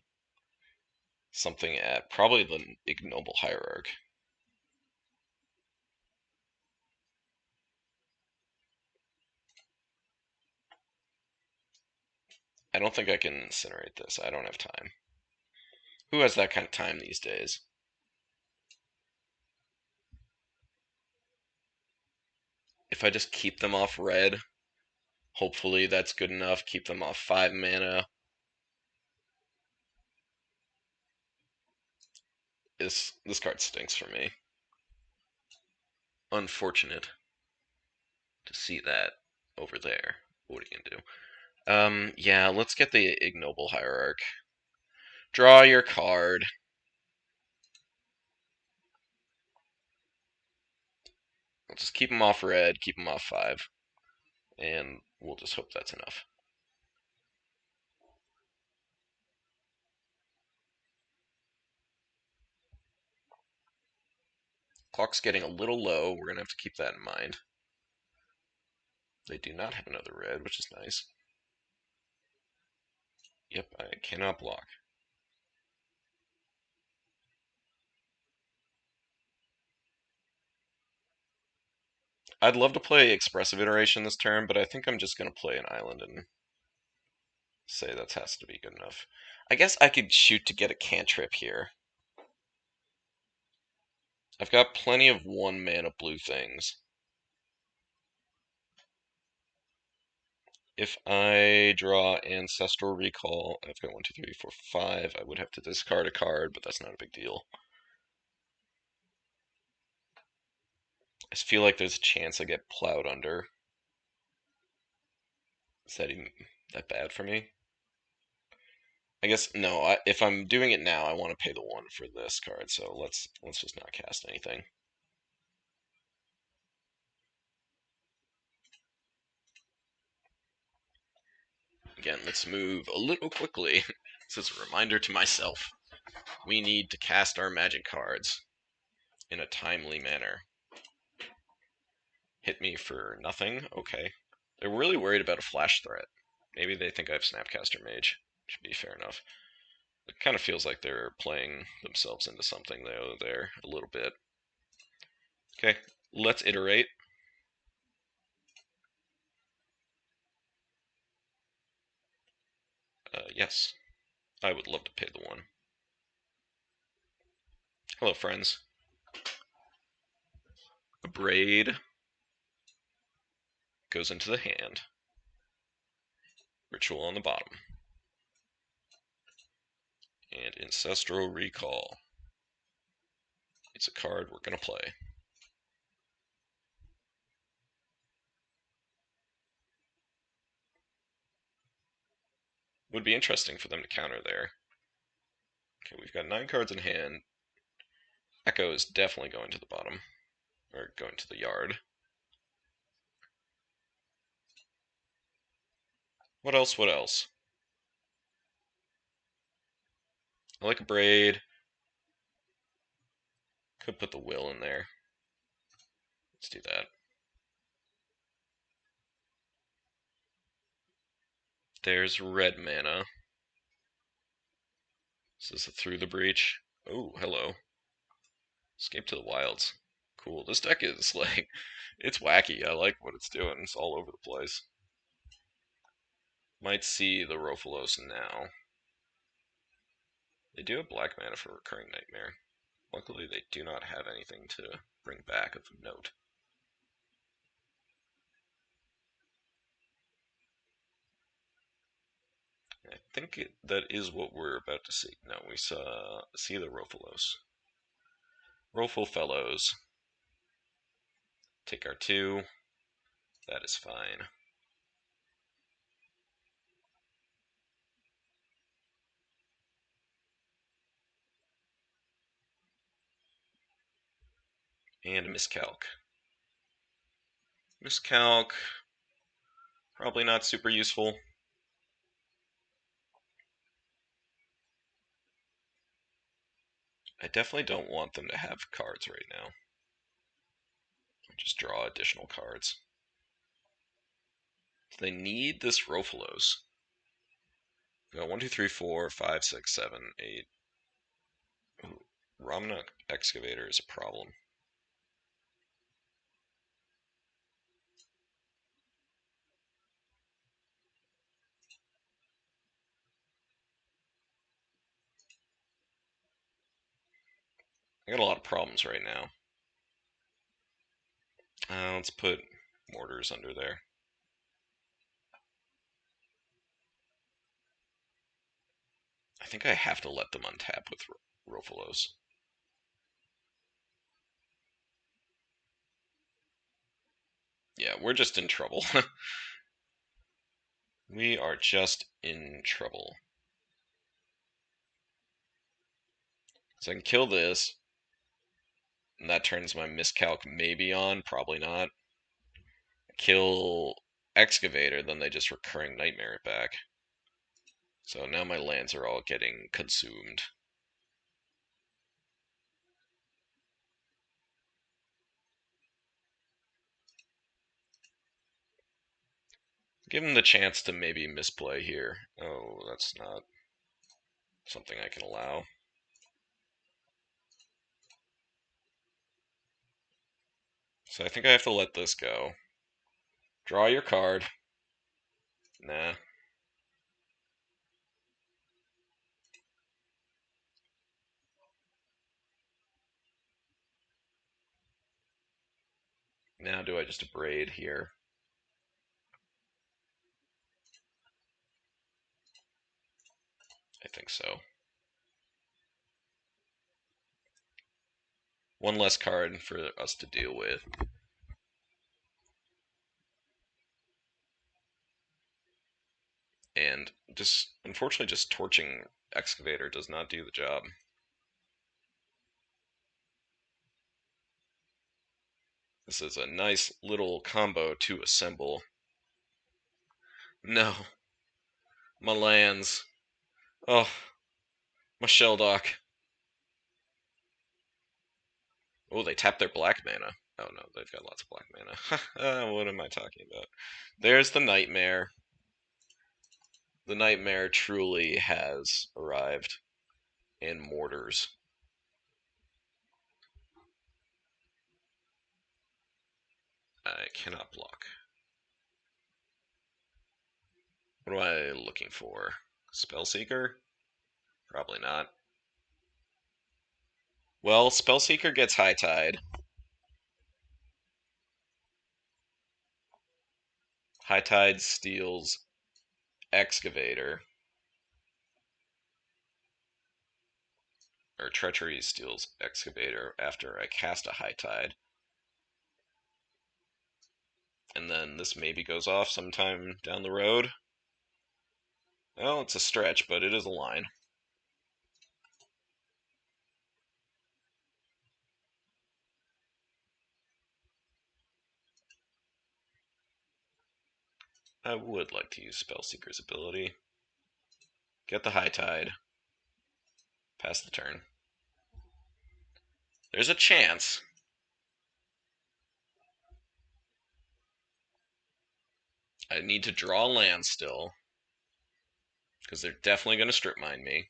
something at probably the Ignoble Hierarch? I don't think I can incinerate this. I don't have time. Who has that kind of time these days? If I just keep them off red, hopefully that's good enough. Keep them off 5 mana. This card stinks for me. Unfortunate to see that over there. What are you gonna do? Yeah, let's get the Ignoble Hierarch. Draw your card. We'll just keep them off red, keep them off 5. And we'll just hope that's enough. Clock's getting a little low. We're going to have to keep that in mind. They do not have another red, which is nice. Yep, I cannot block. I'd love to play Expressive Iteration this turn, but I think I'm just going to play an island and say that has to be good enough. I guess I could shoot to get a cantrip here. I've got plenty of 1 mana blue things. If I draw Ancestral Recall, I've got 1, 2, 3, 4, 5. I would have to discard a card, but that's not a big deal. I just feel like there's a chance I get plowed under. Is that even that bad for me? I guess no. If I'm doing it now, I want to pay the 1 for this card. So let's just not cast anything. Again, let's move a little quickly. This is a reminder to myself. We need to cast our magic cards in a timely manner. Hit me for nothing? Okay. They're really worried about a flash threat. Maybe they think I have Snapcaster Mage. Should be fair enough. It kind of feels like they're playing themselves into something though there a little bit. Okay, let's iterate. Yes, I would love to pay the 1. Hello, friends. A braid goes into the hand. Ritual on the bottom. And Ancestral Recall. It's a card we're going to play. Would be interesting for them to counter there. Okay, we've got 9 cards in hand. Echo is definitely going to the bottom, or going to the yard. What else? What else? I like a braid. Could put the will in there. Let's do that. There's red mana. Is this a through the breach? Oh, hello. Escape to the wilds. Cool. This deck is like, it's wacky. I like what it's doing. It's all over the place. Might see the Rofalos now. They do have black mana for Recurring Nightmare. Luckily, they do not have anything to bring back of note. I think that is what we're about to see. No, we see the Rofalos. Rofal Fellows. Take our 2. That is fine. And a miscalc. Miscalc, probably not super useful. I definitely don't want them to have cards right now. Just draw additional cards. So they need this Rofalos. We got 1, 2, 3, 4, 5, 6, 7, 8. Ooh, Ramna Excavator is a problem. I got a lot of problems right now. Let's put mortars under there. I think I have to let them untap with Rofalos. Yeah, we're just in trouble. We are just in trouble. So I can kill this, and that turns my miscalc maybe on, probably not. Kill Excavator, then they just Recurring Nightmare it back. So now my lands are all getting consumed. Give him the chance to maybe misplay here. Oh, that's not something I can allow. So I think I have to let this go. Draw your card. Nah. Now do I just braid here? I think so. One less card for us to deal with. And just, unfortunately, just torching Excavator does not do the job. This is a nice little combo to assemble. No. My lands. Oh, my Shelldock. Oh, they tapped their black mana. Oh no, they've got lots of black mana. What am I talking about? There's the Nightmare. The Nightmare truly has arrived. And mortars. I cannot block. What am I looking for? Spellseeker? Probably not. Well, Spellseeker gets High Tide. High Tide steals Excavator. Or Treachery steals Excavator after I cast a High Tide. And then this maybe goes off sometime down the road. Well, it's a stretch, but it is a line. I would like to use Spellseeker's ability. Get the High Tide. Pass the turn. There's a chance. I need to draw land still, because they're definitely going to strip mine me.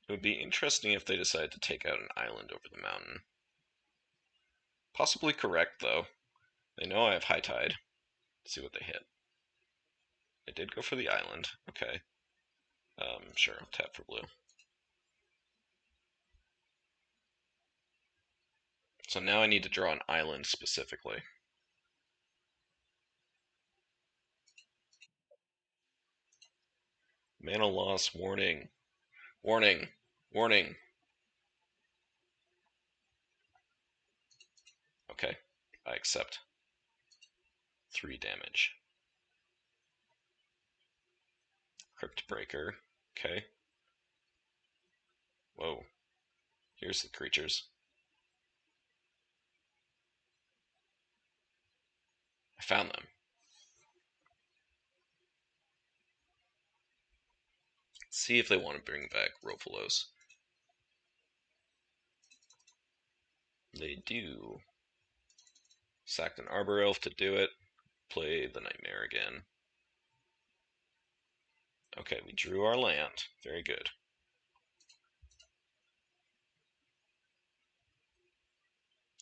It would be interesting if they decided to take out an island over the mountain. Possibly correct, though. They know I have High Tide. Let's see what they hit. I did go for the island. Okay. Sure, I'll tap for blue. So now I need to draw an island specifically. Mana loss warning. Warning. Warning. Okay, I accept. 3 damage. Crypt Breaker. Okay. Whoa. Here's the creatures. I found them. Let's see if they want to bring back Rofalos. They do. Sacked an Arbor Elf to do it. Play the Nightmare again. Okay, we drew our land. Very good.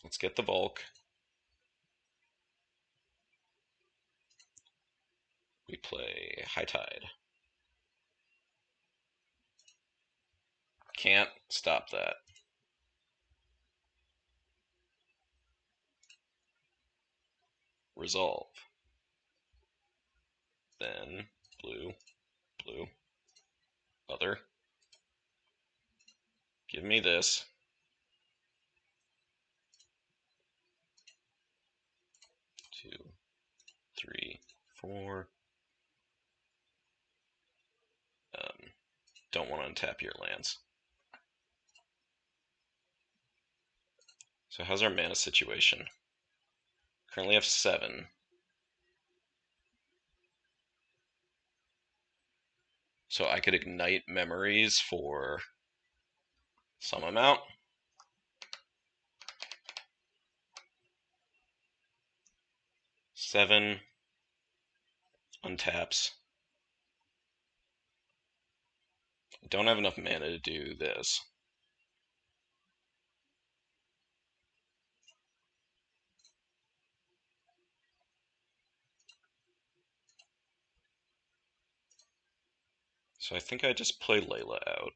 Let's get the Volk. We play High Tide. Can't stop that. Resolve. Then blue, blue, other. Give me this. 2, 3, 4. Don't want to untap your lands. So how's our mana situation? Currently have 7. So I could ignite memories for some amount. Seven untaps. I don't have enough mana to do this. So I think I just play Layla out.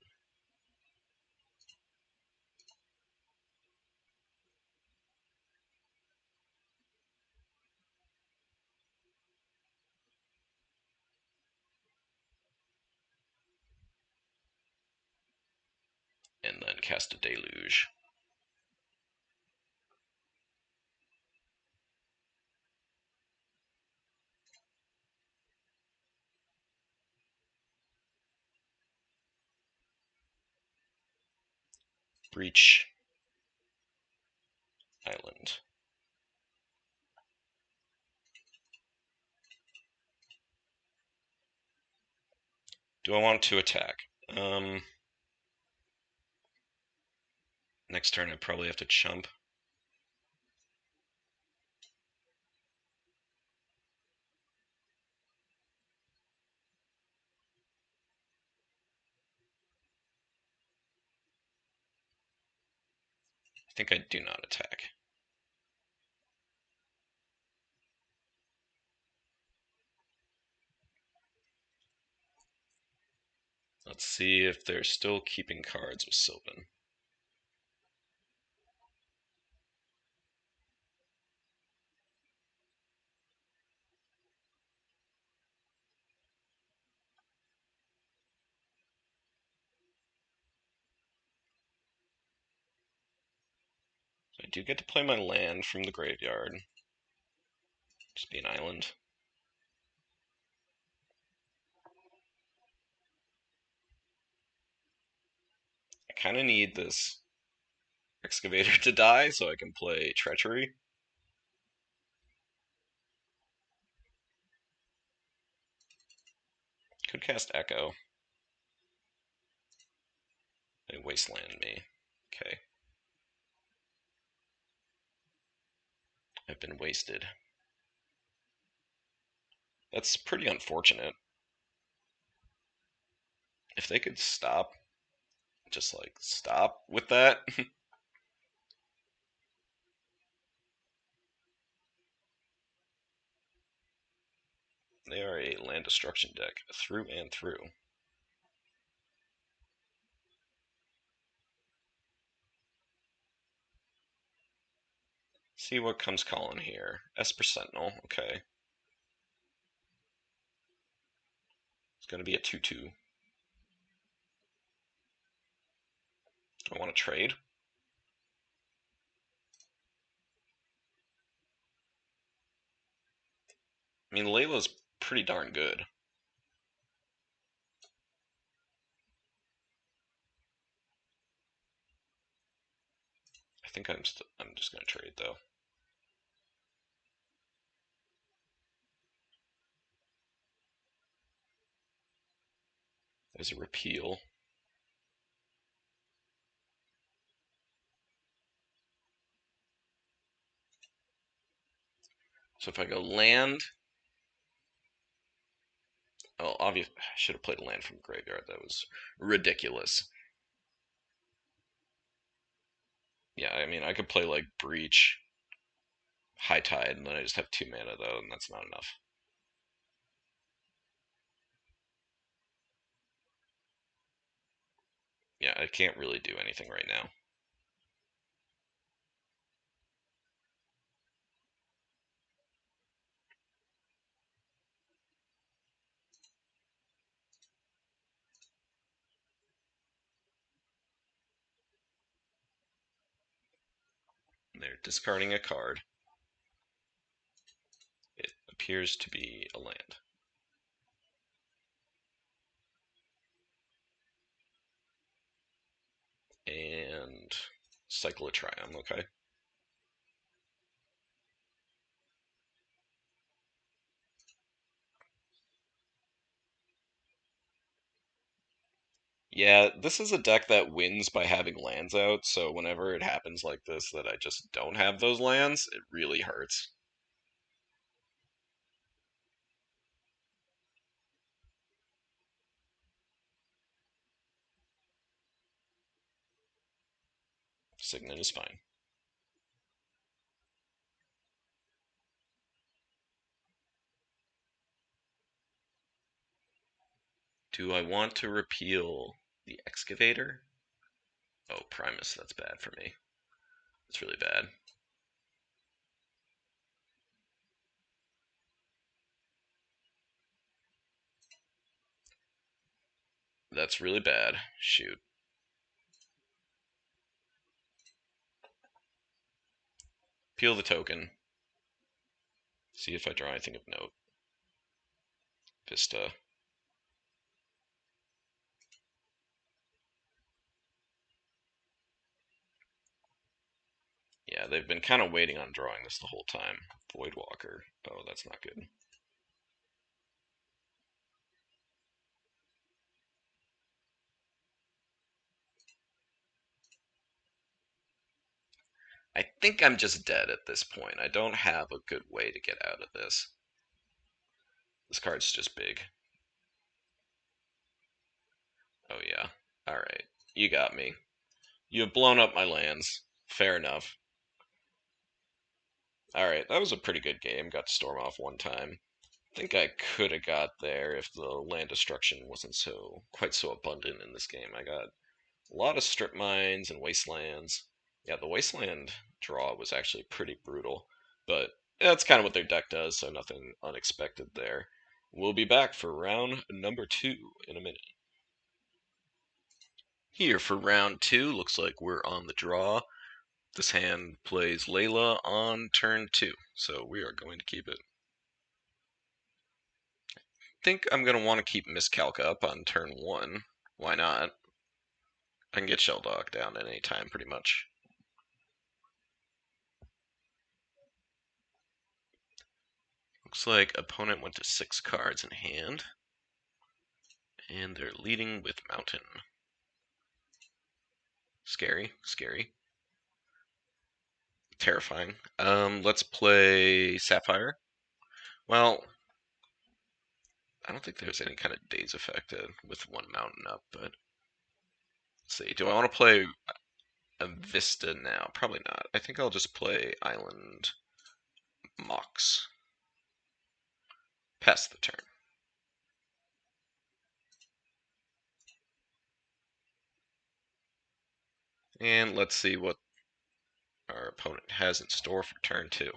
And then cast a Deluge. Breach Island. Do I want to attack? Next turn I probably have to chump. I think I do not attack. Let's see if they're still keeping cards with Sylvan. do get to play my land from the graveyard. Just be an island. I kind of need this excavator to die so I can play Treachery. Could cast Echo. They wasteland me. Okay. I've been wasted. That's pretty unfortunate. If they could stop, just like stop with that. They are a land destruction deck through and through. See what comes calling here. Esper Sentinel, okay. It's going to be a 2-2. I want to trade. I mean, Layla's pretty darn good. I think I'm just going to trade, though. There's a repeal. So if I go land, oh, obviously, I should have played a land from the graveyard. That was ridiculous. Yeah, I mean, I could play like Breach, High Tide, and then I just have 2 mana, though, and that's not enough. Yeah, I can't really do anything right now. They're discarding a card. It appears to be a land. And Cycle of Triumph, okay. Yeah, this is a deck that wins by having lands out, so whenever it happens like this that I just don't have those lands, it really hurts. Signet is fine. Do I want to repeal the Excavator? Oh, Primus, that's bad for me. It's really bad. That's really bad. Shoot. Peel the token. See if I draw anything of note. Vista. Yeah, they've been kind of waiting on drawing this the whole time. Voidwalker. Oh, that's not good. I think I'm just dead at this point. I don't have a good way to get out of this. This card's just big. Oh, yeah. Alright. You got me. You have blown up my lands. Fair enough. Alright, that was a pretty good game. Got to storm off one time. I think I could have got there if the land destruction wasn't quite so abundant in this game. I got a lot of strip mines and wastelands. Yeah, the wasteland draw was actually pretty brutal, but that's kind of what their deck does, so nothing unexpected there. We'll be back for round number 2 in a minute. Here for round 2, looks like we're on the draw. This hand plays Laelia on turn 2, so we are going to keep it. I think I'm going to want to keep Miscalc up on turn 1. Why not? I can get Shelldog down at any time, pretty much. Looks like opponent went to 6 cards in hand. And they're leading with Mountain. Scary, scary. Terrifying. Let's play Sapphire. Well, I don't think there's any kind of daze effect with one mountain up, but let's see. Do I want to play a Vista now? Probably not. I think I'll just play Island Mox. Pass the turn. And let's see what our opponent has in store for turn 2.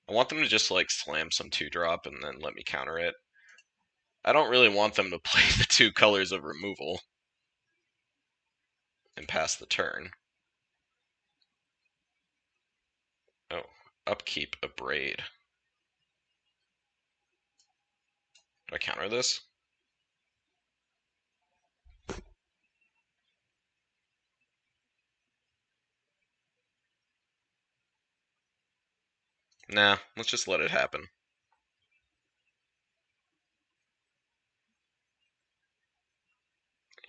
I want them to just like slam some 2-drop and then let me counter it. I don't really want them to play the 2 colors of removal and pass the turn. Oh, upkeep a Braid. Do I counter this? Nah, let's just let it happen.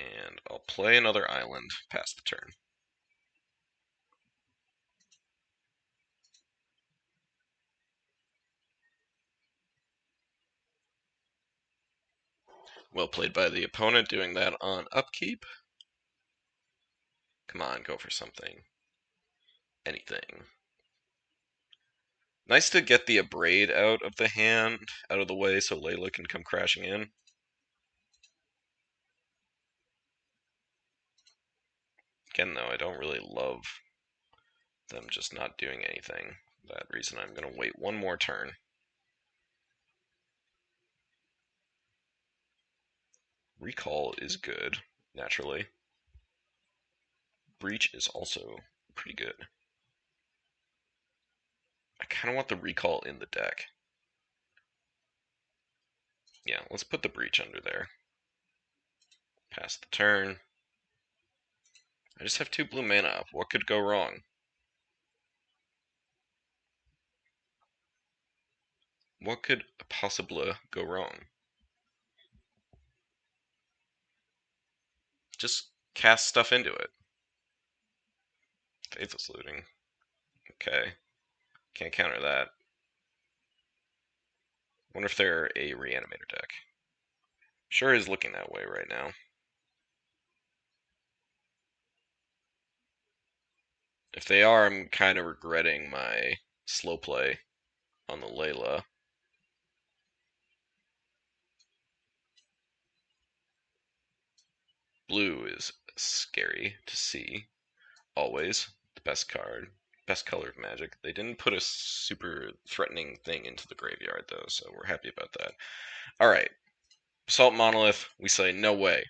And I'll play another island, pass the turn. Well played by the opponent, doing that on upkeep. Come on, go for something. Anything. Nice to get the Abrade out of the hand, out of the way, so Laelia can come crashing in. Again, though, I don't really love them just not doing anything. For that reason, I'm going to wait one more turn. Recall is good, naturally. Breach is also pretty good. I kind of want the recall in the deck. Yeah, let's put the Breach under there. Pass the turn. I just have 2 blue mana up. What could go wrong? What could possibly go wrong? Just cast stuff into it. Faithless Looting. Okay. Can't counter that. Wonder if they're a Reanimator deck. Sure is looking that way right now. If they are, I'm kind of regretting my slow play on the Laelia. Blue is scary to see. Always. The best card. Best color of Magic. They didn't put a super threatening thing into the graveyard, though, so we're happy about that. Alright. Basalt Monolith, we say no way.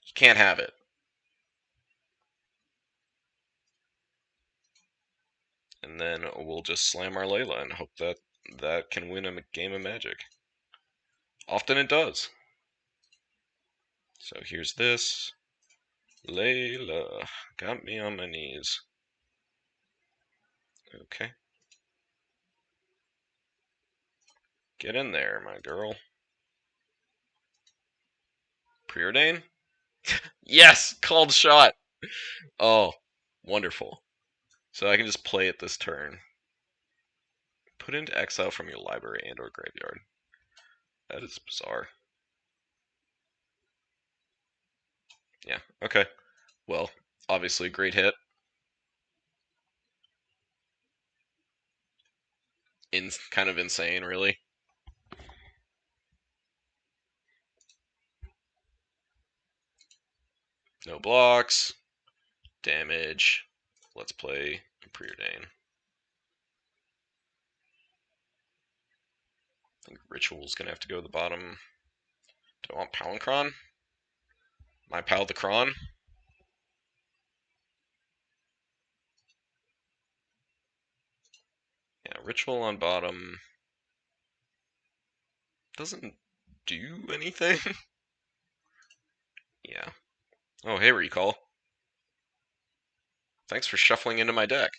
You can't have it. And then we'll just slam our Laelia and hope that that can win a game of Magic. Often it does. So here's this. Laelia got me on my knees. Okay. Get in there, my girl. Preordain? Yes! Called shot! Oh, wonderful. So I can just play it this turn. Put into exile from your library and or graveyard. That is bizarre. Yeah, okay. Well, obviously great hit. Kind of insane, really. No blocks. Damage. Let's play Preordain. I think Ritual's gonna have to go to the bottom. Do I want Palancron? My pal the Cron? Ritual on bottom doesn't do anything. Yeah. Oh, hey, Recall. Thanks for shuffling into my deck.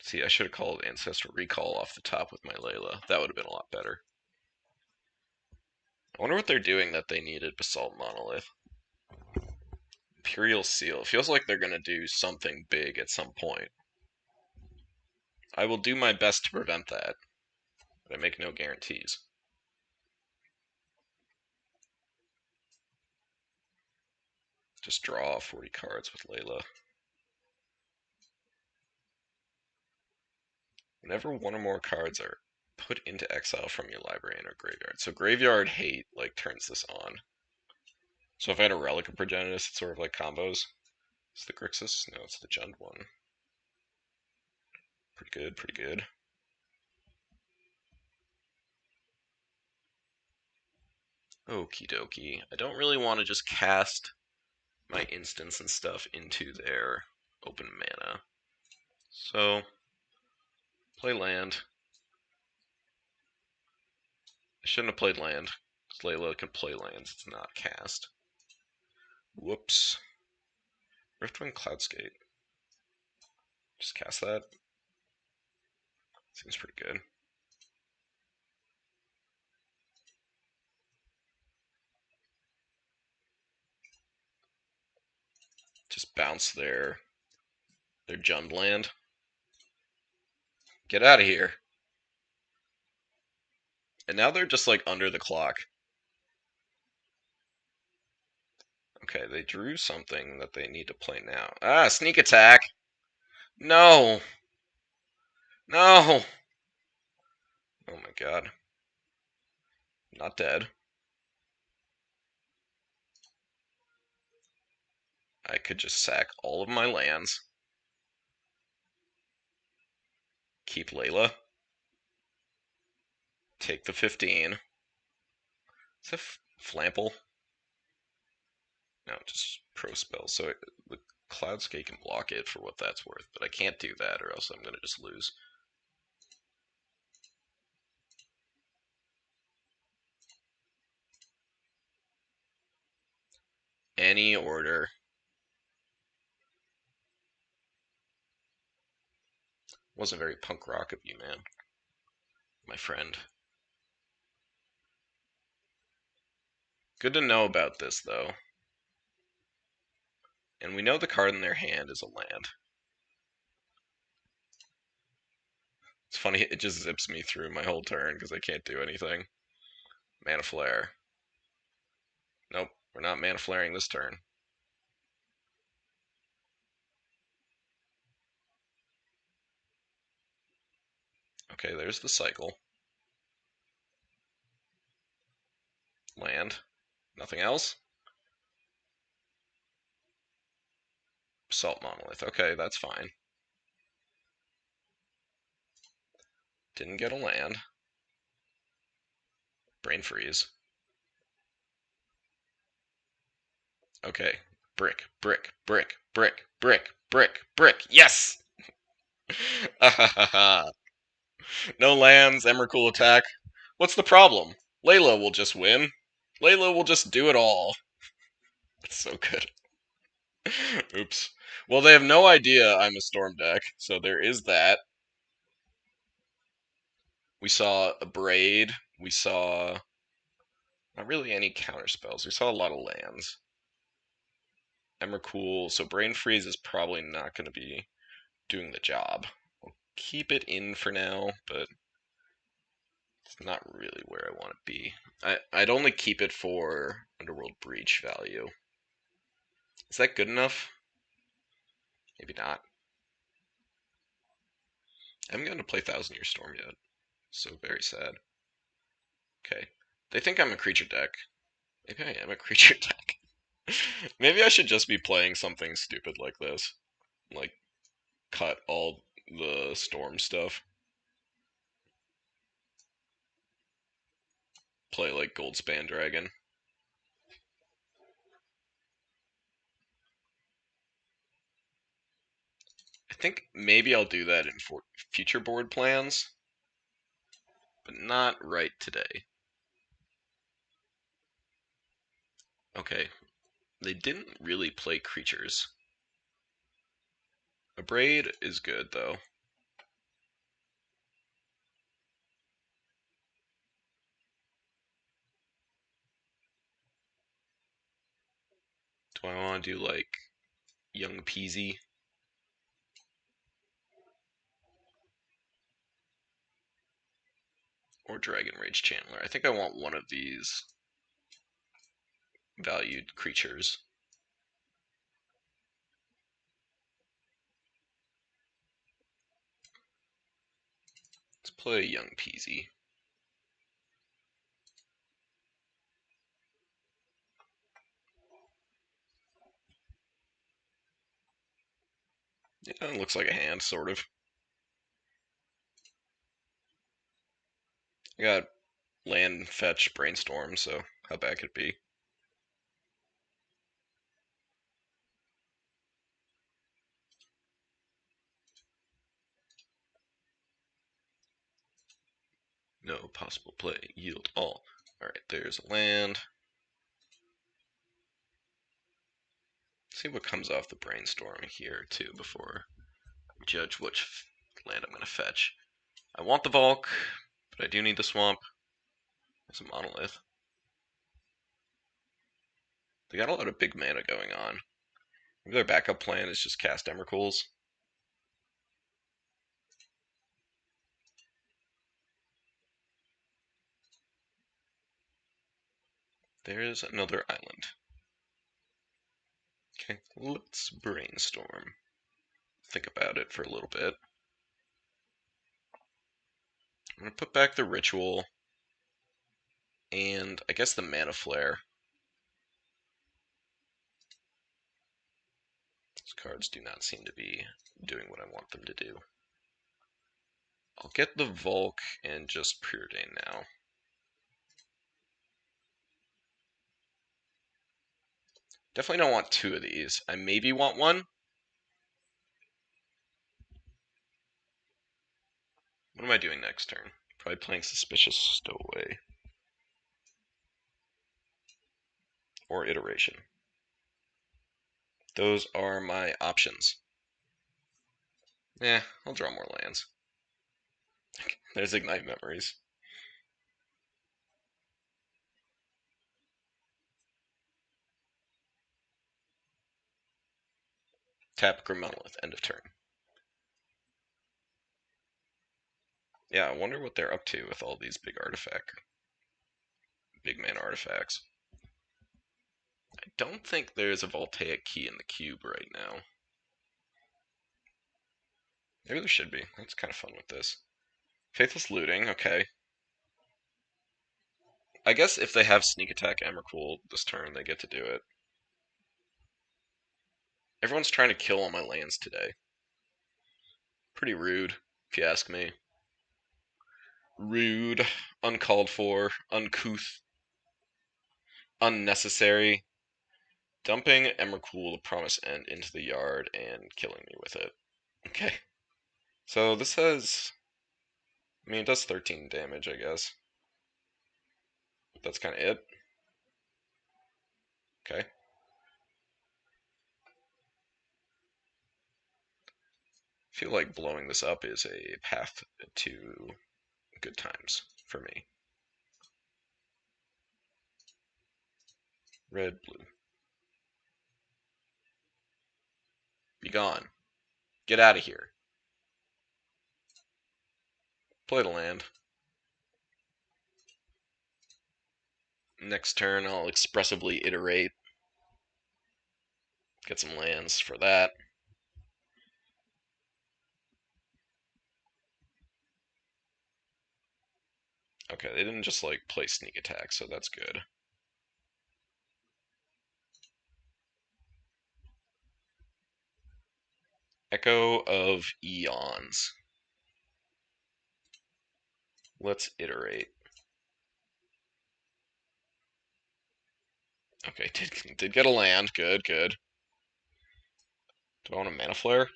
See, I should have called Ancestral Recall off the top with my Layla. That would have been a lot better. I wonder what they're doing that they needed Basalt Monolith. Imperial Seal. Feels like they're going to do something big at some point. I will do my best to prevent that, but I make no guarantees. Just draw 40 cards with Layla. Whenever one or more cards are put into exile from your library or graveyard. So Graveyard Hate like turns this on. So if I had a Relic of Progenitus, it's sort of like combos. It's the Grixis? No, it's the Jund one. Pretty good, pretty good. Okie dokie. I don't really want to just cast my instants and stuff into their open mana. So, play land. I shouldn't have played land, because Layla can play lands, it's not cast. Whoops. Riftwing Cloudscape. Just cast that. Seems pretty good. Just bounce their Jund land. Get out of here. And now they're just like under the clock. Okay, they drew something that they need to play now. Ah, sneak attack. No. No. Oh my god. Not dead. I could just sack all of my lands. Keep Layla. Take the 15. Is that Flample? No, just pro spell. So the Cloudscape can block it for what that's worth, but I can't do that or else I'm going to just lose. Any order. Wasn't very punk rock of you, man. My friend. Good to know about this, though. And we know the card in their hand is a land. It's funny, it just zips me through my whole turn because I can't do anything. Mana Flare. Nope, we're not Mana Flaring this turn. Okay, there's the cycle. Land. Nothing else? Salt Monolith. Okay, that's fine. Didn't get a land. Brain Freeze. Okay. Brick, brick, brick, brick, brick, brick, brick. Yes! No lands, Emrakul attack. What's the problem? Layla will just win. Layla will just do it all. It's so good. Oops. Well, they have no idea I'm a Storm deck, so there is that. We saw a Braid. We saw not really any counter spells. We saw a lot of lands. Emrakul, so Brain Freeze is probably not going to be doing the job. We'll keep it in for now, but it's not really where I want to be. I'd only keep it for Underworld Breach value. Is that good enough? Maybe not. I haven't gotten to play Thousand Year Storm yet. So very sad. Okay. They think I'm a creature deck. Maybe I am a creature deck. Maybe I should just be playing something stupid like this. Like, cut all the storm stuff. Play like Goldspan Dragon. think maybe I'll do that in future board plans, but not right today. Okay, they didn't really play creatures. A braid is good, though. Do I want to do, like, Young Peasy? Or Dragon Rage Chandler? I think I want one of these valued creatures. Let's play Young Peasy. Yeah, it looks like a hand, sort of. I got land, fetch, brainstorm, so how bad could it be? No possible play. Yield all. Alright, there's a land. See what comes off the brainstorm here, too, before I judge which land I'm going to fetch. I want the Volk, but I do need the Swamp. There's a Monolith. They got a lot of big mana going on. Maybe their backup plan is just cast Emrakul's. There's another island. Okay, let's brainstorm. Think about it for a little bit. I'm going to put back the Ritual, and I guess the Mana Flare. These cards do not seem to be doing what I want them to do. I'll get the Volk and just Preordain now. Definitely don't want two of these. I maybe want one. What am I doing next turn? Probably playing Suspicious Stowaway. Or Iteration. Those are my options. I'll draw more lands. There's Ignite Memories. Tap Grimelith, end of turn. Yeah, I wonder what they're up to with all these big mana artifacts. I don't think there's a Voltaic Key in the cube right now. Maybe there should be. That's kind of fun with this. Faithless Looting, okay. I guess if they have Sneak Attack Emrakul this turn, they get to do it. Everyone's trying to kill all my lands today. Pretty rude, if you ask me. Rude, uncalled for, uncouth, unnecessary. Dumping Emrakul to Promise End into the yard and killing me with it. Okay. So this has... I mean, it does 13 damage, I guess. That's kind of it. Okay. I feel like blowing this up is a path to good times for me. Red, blue. Be gone. Get out of here. Play the land. Next turn, I'll expressively iterate. Get some lands for that. Okay, they didn't just like play Sneak Attack, so that's good. Echo of Eons. Let's iterate. Okay, did get a land. Good, good. Do I want a Mana Flare?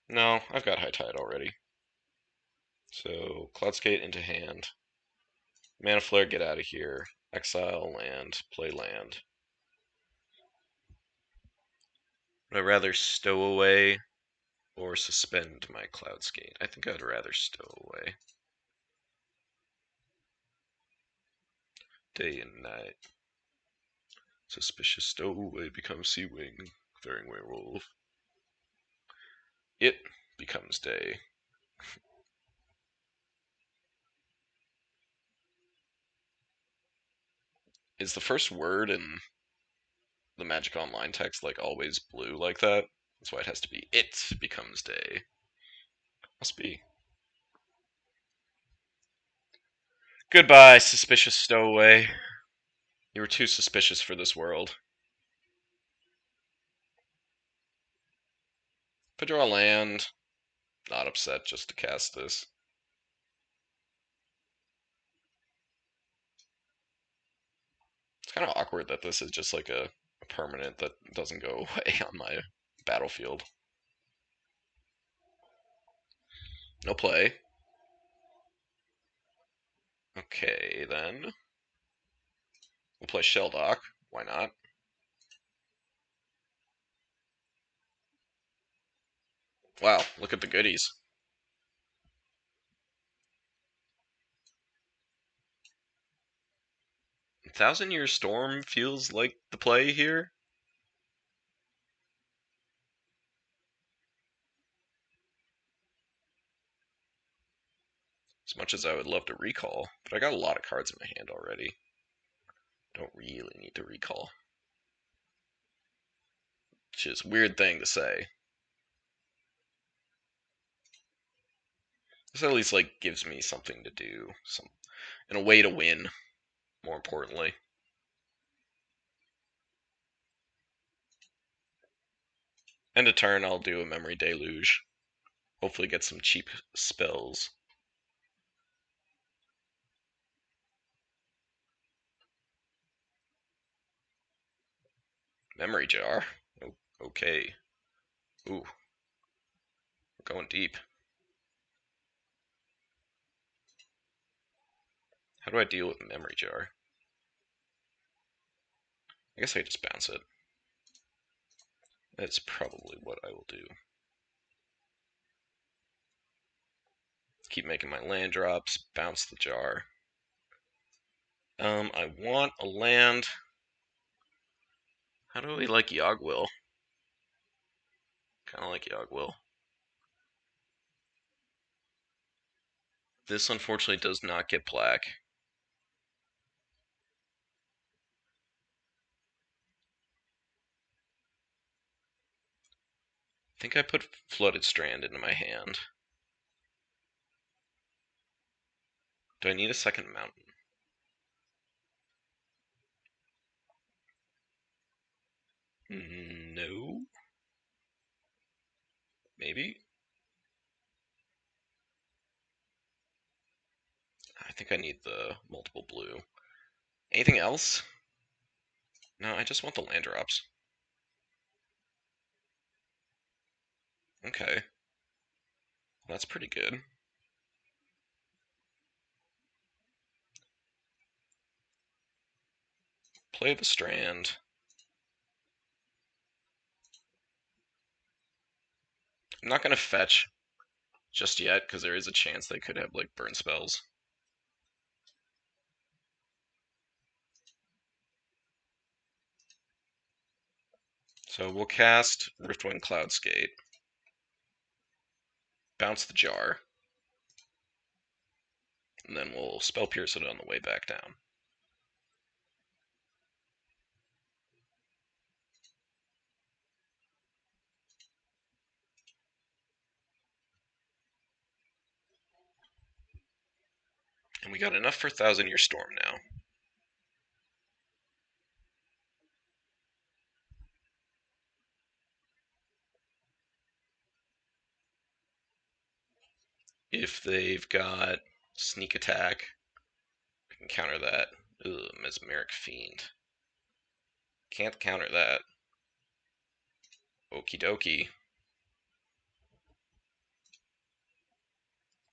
No, I've got High Tide already. So, Cloudskate into hand. Mana Flare, get out of here. Exile land, play land. Would I rather stow away or suspend my Cloudskate? I think I'd rather stow away. Day and night. Suspicious stowaway becomes Sea Wing, Faring Werewolf. It becomes day. Is the first word in the Magic Online text like always blue like that? That's why it has to be it becomes day. Must be. Goodbye, suspicious stowaway. You were too suspicious for this world. If I draw land, not upset just to cast this. It's kind of awkward that this is just like a permanent that doesn't go away on my battlefield. No play. Okay, then. We'll play Shelldock. Why not? Wow, look at the goodies. 1,000-Year Storm feels like the play here. As much as I would love to recall, but I got a lot of cards in my hand already. Don't really need to recall. Which is a weird thing to say. This at least like gives me something to do, and a way to win, more importantly. End of turn, I'll do a Memory Deluge. Hopefully get some cheap spells. Memory Jar. Oh, okay. Ooh, we're going deep. How do I deal with Memory Jar? I guess I just bounce it. That's probably what I will do. Keep making my land drops, bounce the jar. I want a land. How do we like Yogwill? Kind of like Yogwill. This unfortunately does not get black. I think I put Flooded Strand into my hand. Do I need a second mountain? No. Maybe? I think I need the multiple blue. Anything else? No, I just want the land drops. Okay. That's pretty good. Play the Strand. I'm not going to fetch just yet, because there is a chance they could have, like, burn spells. So we'll cast Riftwind Cloudskate. Bounce the jar. And then we'll Spell Pierce it on the way back down. And we got enough for 1,000-Year Storm now. If they've got Sneak Attack, I can counter that. Ugh, Mesmeric Fiend. Can't counter that. Okie dokie.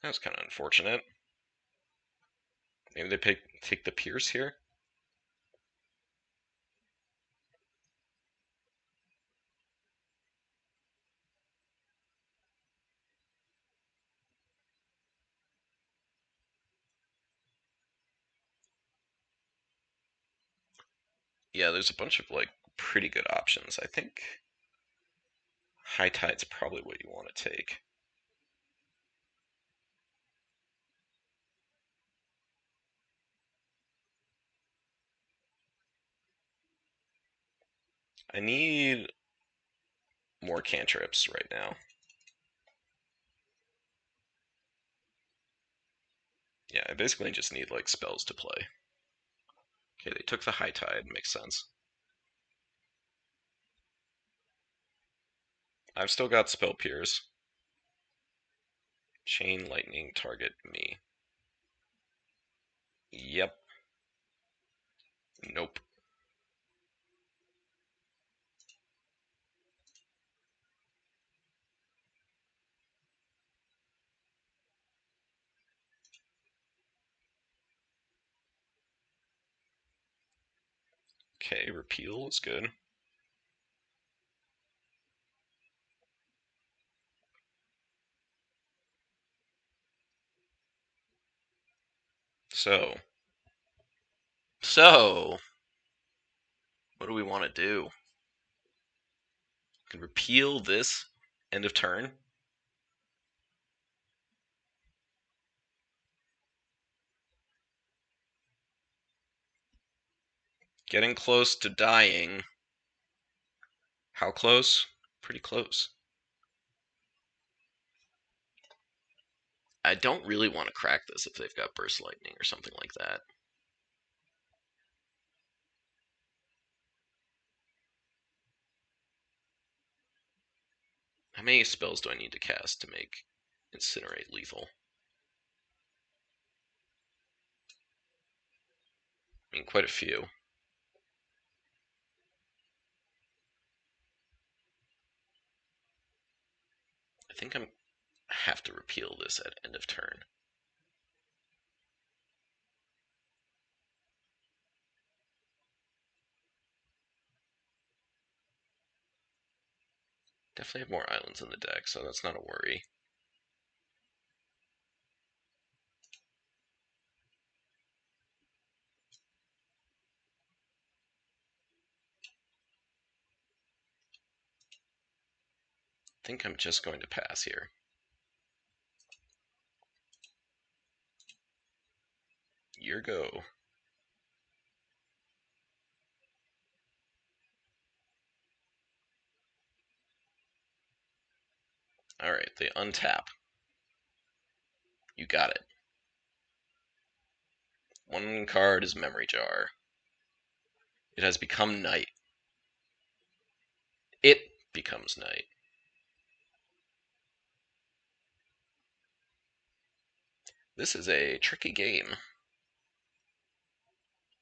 That was kind of unfortunate. Maybe they take the Pierce here? Yeah, there's a bunch of like pretty good options. I think High Tide's probably what you want to take. I need more cantrips right now. Yeah, I basically just need like spells to play. Okay, they took the High Tide, makes sense. I've still got Spell Pierce. Chain Lightning target me. Yep. Nope. Okay, repeal is good. So, what do we want to do? We can repeal this end of turn. Getting close to dying. How close? Pretty close. I don't really want to crack this if they've got Burst Lightning or something like that. How many spells do I need to cast to make Incinerate lethal? I mean, quite a few. I think I have to repeal this at end of turn. Definitely have more islands in the deck, so that's not a worry. I think I'm just going to pass here. Your go. Alright, they untap. You got it. One card is Memory Jar. It has become night. It becomes night. This is a tricky game.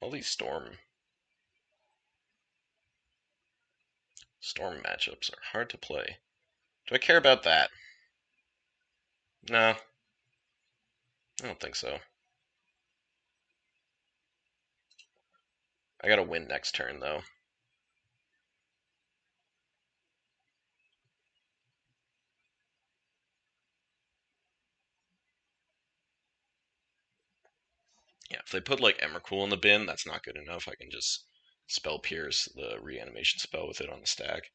All these storm matchups are hard to play. Do I care about that? No, I don't think so. I gotta win next turn, though. Yeah, if they put like Emrakul in the bin, that's not good enough. I can just spell Pierce the reanimation spell with it on the stack.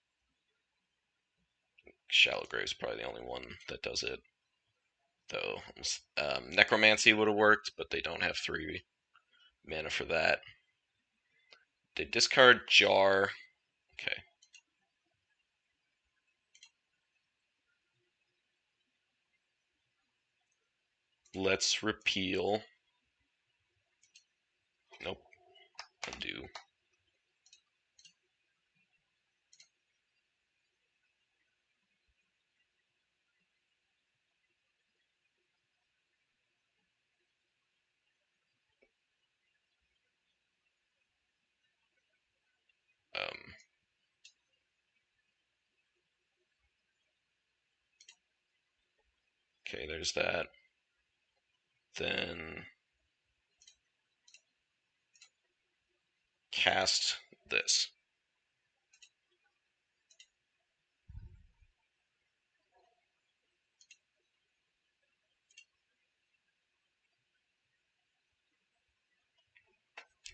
Shallow Grave's probably the only one that does it. Though Necromancy would have worked, but they don't have 3 mana for that. They discard Jar. Okay. Let's repeal. Nope. Undo. Um, okay, there's that. then cast this.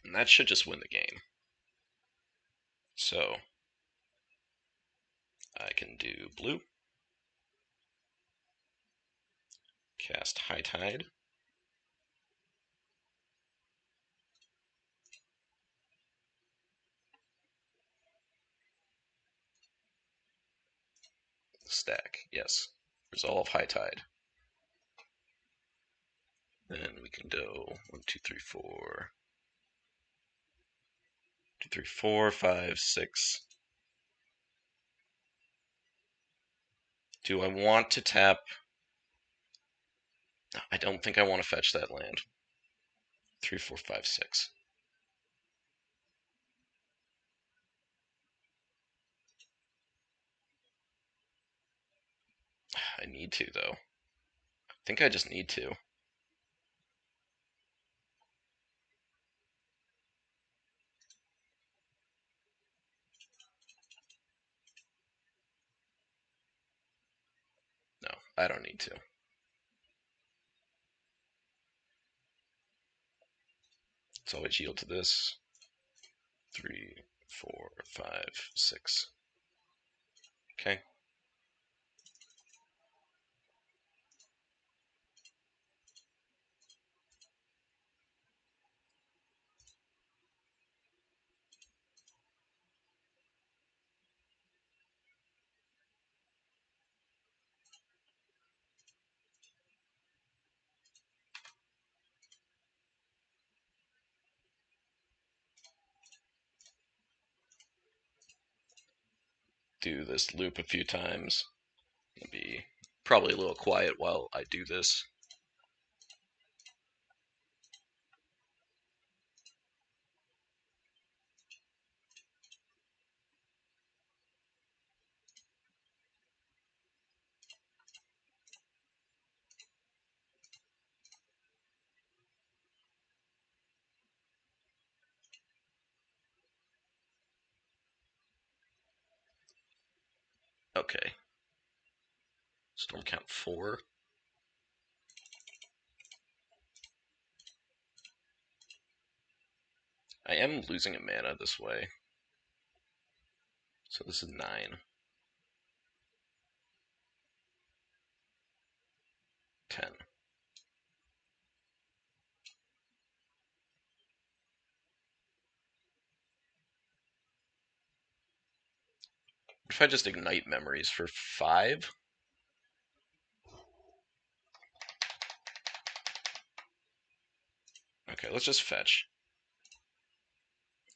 And that should just win the game. So I can do blue, cast High Tide, stack, yes, resolve High Tide. Then we can go 1, 2, 3, 4, 2, 3, 4, 5, 6. Do I want to tap? I don't think I want to fetch that land. 3, 4, 5, 6. I need to, though. I think I just need to. No, I don't need to. Let's always yield to this. 3, 4, 5, 6. Okay. Do this loop a few times. It'll be probably a little quiet while I do this. Okay. Storm count 4. I am losing a mana this way. So this is 9. 10. What if I just ignite memories for 5? Okay, let's just fetch.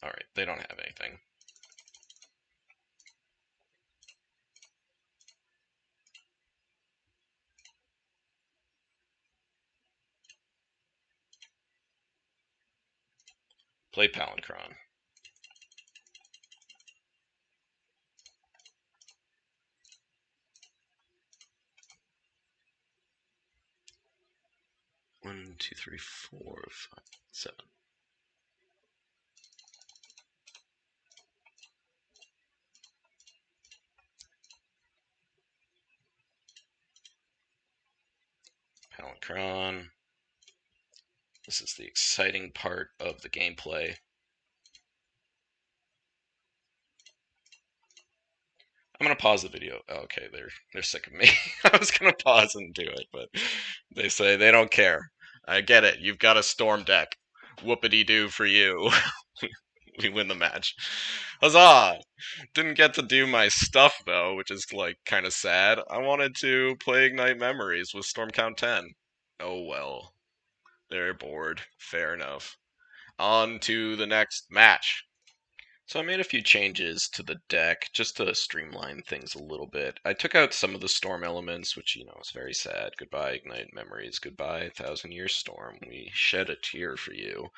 Alright, they don't have anything. Play Palancron. One, two, three, 4, 5, 7. Palancron. This is the exciting part of the gameplay. I'm gonna pause the video. Oh, okay, they're sick of me. I was gonna pause and do it, but they say they don't care. I get it. You've got a storm deck. Whoopity doo for you. We win the match. Huzzah! Didn't get to do my stuff though, which is like kind of sad. I wanted to play Ignite Memories with Storm Count 10. Oh well. They're bored. Fair enough. On to the next match. So I made a few changes to the deck just to streamline things a little bit. I took out some of the storm elements, which, is very sad. Goodbye, Ignite Memories. Goodbye, Thousand Year Storm. We shed a tear for you.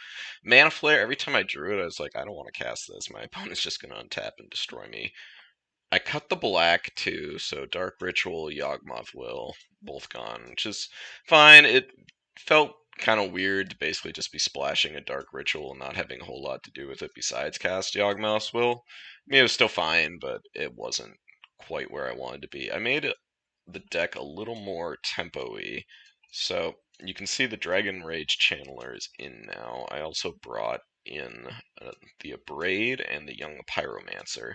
Mana Flare, every time I drew it, I was like, I don't want to cast this. My opponent's just going to untap and destroy me. I cut the black too, so Dark Ritual, Yawgmoth Will, both gone, which is fine. It felt kind of weird to basically just be splashing a Dark Ritual and not having a whole lot to do with it besides cast Yawgmoth's Will. I mean, it was still fine, but it wasn't quite where I wanted to be. I made the deck a little more tempo-y, so you can see the Dragon Rage Channeler is in now. I also brought in the Abrade and the Young Pyromancer.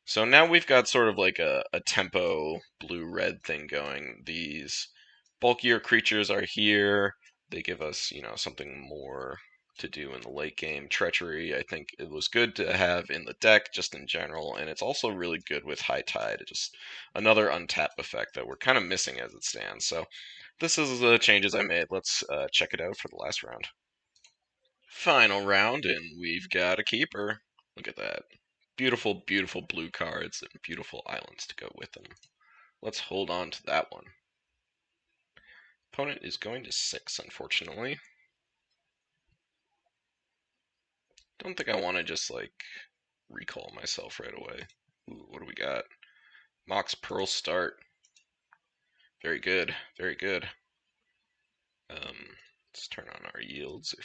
So now we've got sort of like a tempo blue-red thing going. These bulkier creatures are here. They give us, something more to do in the late game. Treachery, I think it was good to have in the deck just in general, and it's also really good with High Tide. Just another untap effect that we're kind of missing as it stands. So this is the changes I made. Let's check it out for the last round. Final round, and we've got a keeper. Look at that. Beautiful, beautiful blue cards and beautiful islands to go with them. Let's hold on to that one. Opponent is going to 6, unfortunately. Don't think I want to just, recall myself right away. Ooh, what do we got? Mox Pearl start. Very good, very good. Let's turn on our yields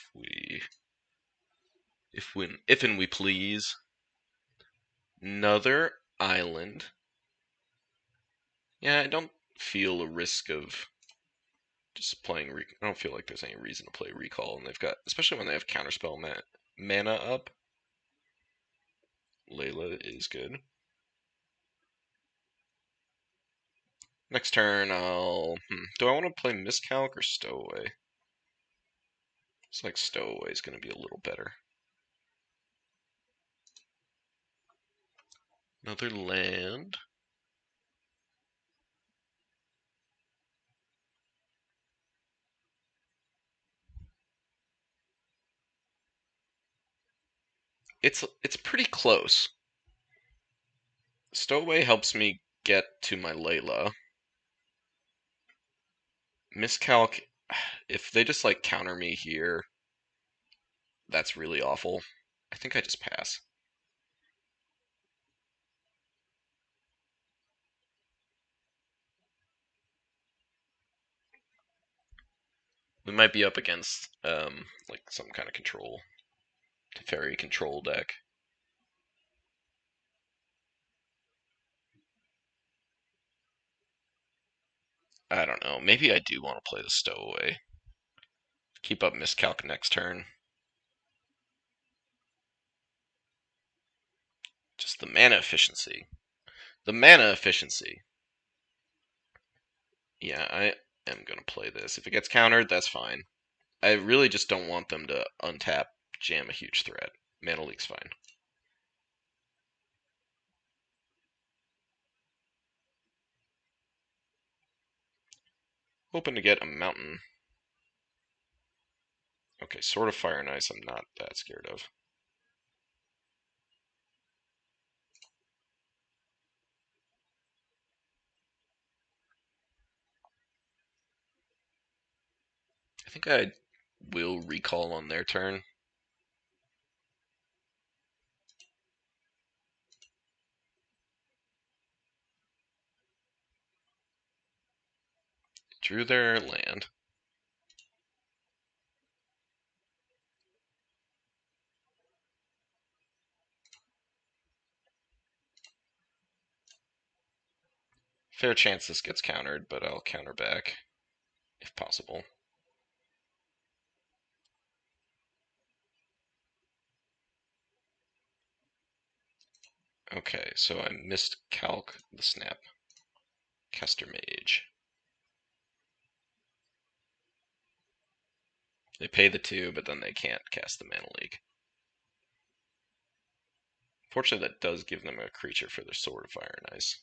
if and we please. Another island. Yeah, I don't feel a risk of just playing. I don't feel like there's any reason to play recall, and they've got, especially when they have counterspell mana up. Layla is good. Next turn, I'll. Do I want to play Miscalc or Stowaway? It's like Stowaway is going to be a little better. Another land. It's pretty close. Stowaway helps me get to my Layla. Miscalc, if they just counter me here, that's really awful. I think I just pass. We might be up against some kind of control, Teferi control deck. I don't know. Maybe I do want to play the Stowaway. Keep up Miscalc next turn. Just the mana efficiency. The mana efficiency. Yeah, I am going to play this. If it gets countered, that's fine. I really just don't want them to untap, jam a huge threat. Mana leak's fine. Hoping to get a mountain. Okay, Sword of Fire and Ice I'm not that scared of. I think I will recall on their turn. Drew their land. Fair chance this gets countered, but I'll counter back if possible. Okay, so I missed Calc the Snap. Caster Mage. They pay the 2, but then they can't cast the Mana Leak. Fortunately, that does give them a creature for their Sword of Fire and Ice.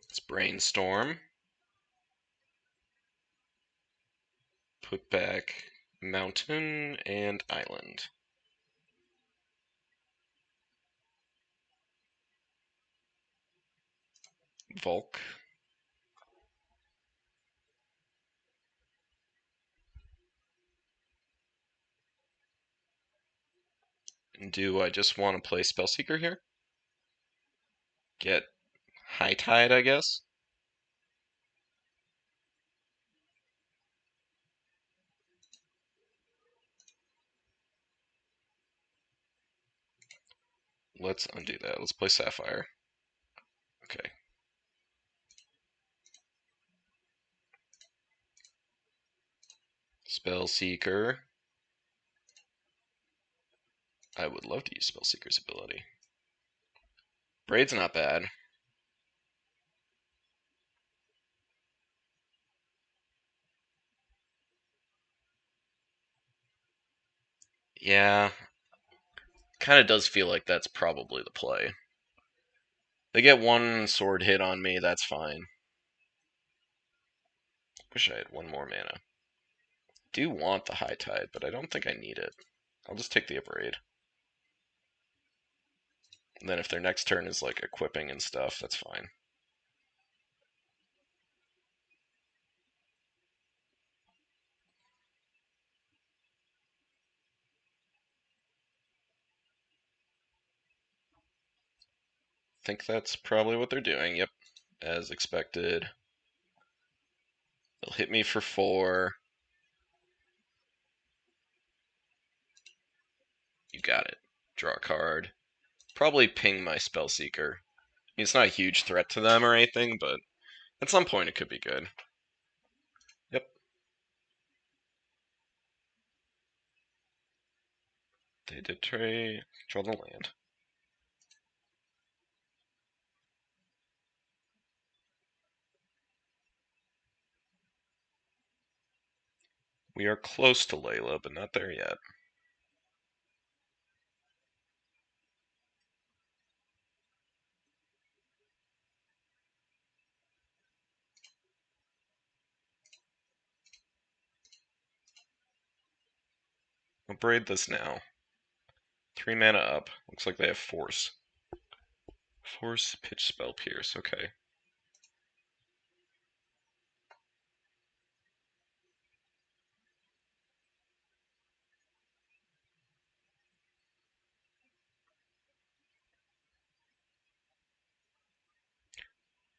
Let's brainstorm. Put back mountain and island. Volk. Do I just want to play Spellseeker here? Get High Tide, I guess? Let's undo that. Let's play Sapphire. Okay. Spellseeker. I would love to use Spellseeker's ability. Braid's not bad. Yeah, kind of does feel like that's probably the play. They get one sword hit on me, that's fine. Wish I had one more mana. Do want the High Tide, but I don't think I need it. I'll just take the Abrade. And then if their next turn is like equipping and stuff, that's fine. Think that's probably what they're doing. Yep, as expected. They'll hit me for 4. You got it. Draw a card. Probably ping my Spellseeker. I mean, it's not a huge threat to them or anything, but at some point it could be good. Yep. They did draw the land. We are close to Layla, but not there yet. I'll braid this now. 3 mana up. Looks like they have Force. Force, Pitch, Spell, Pierce. Okay.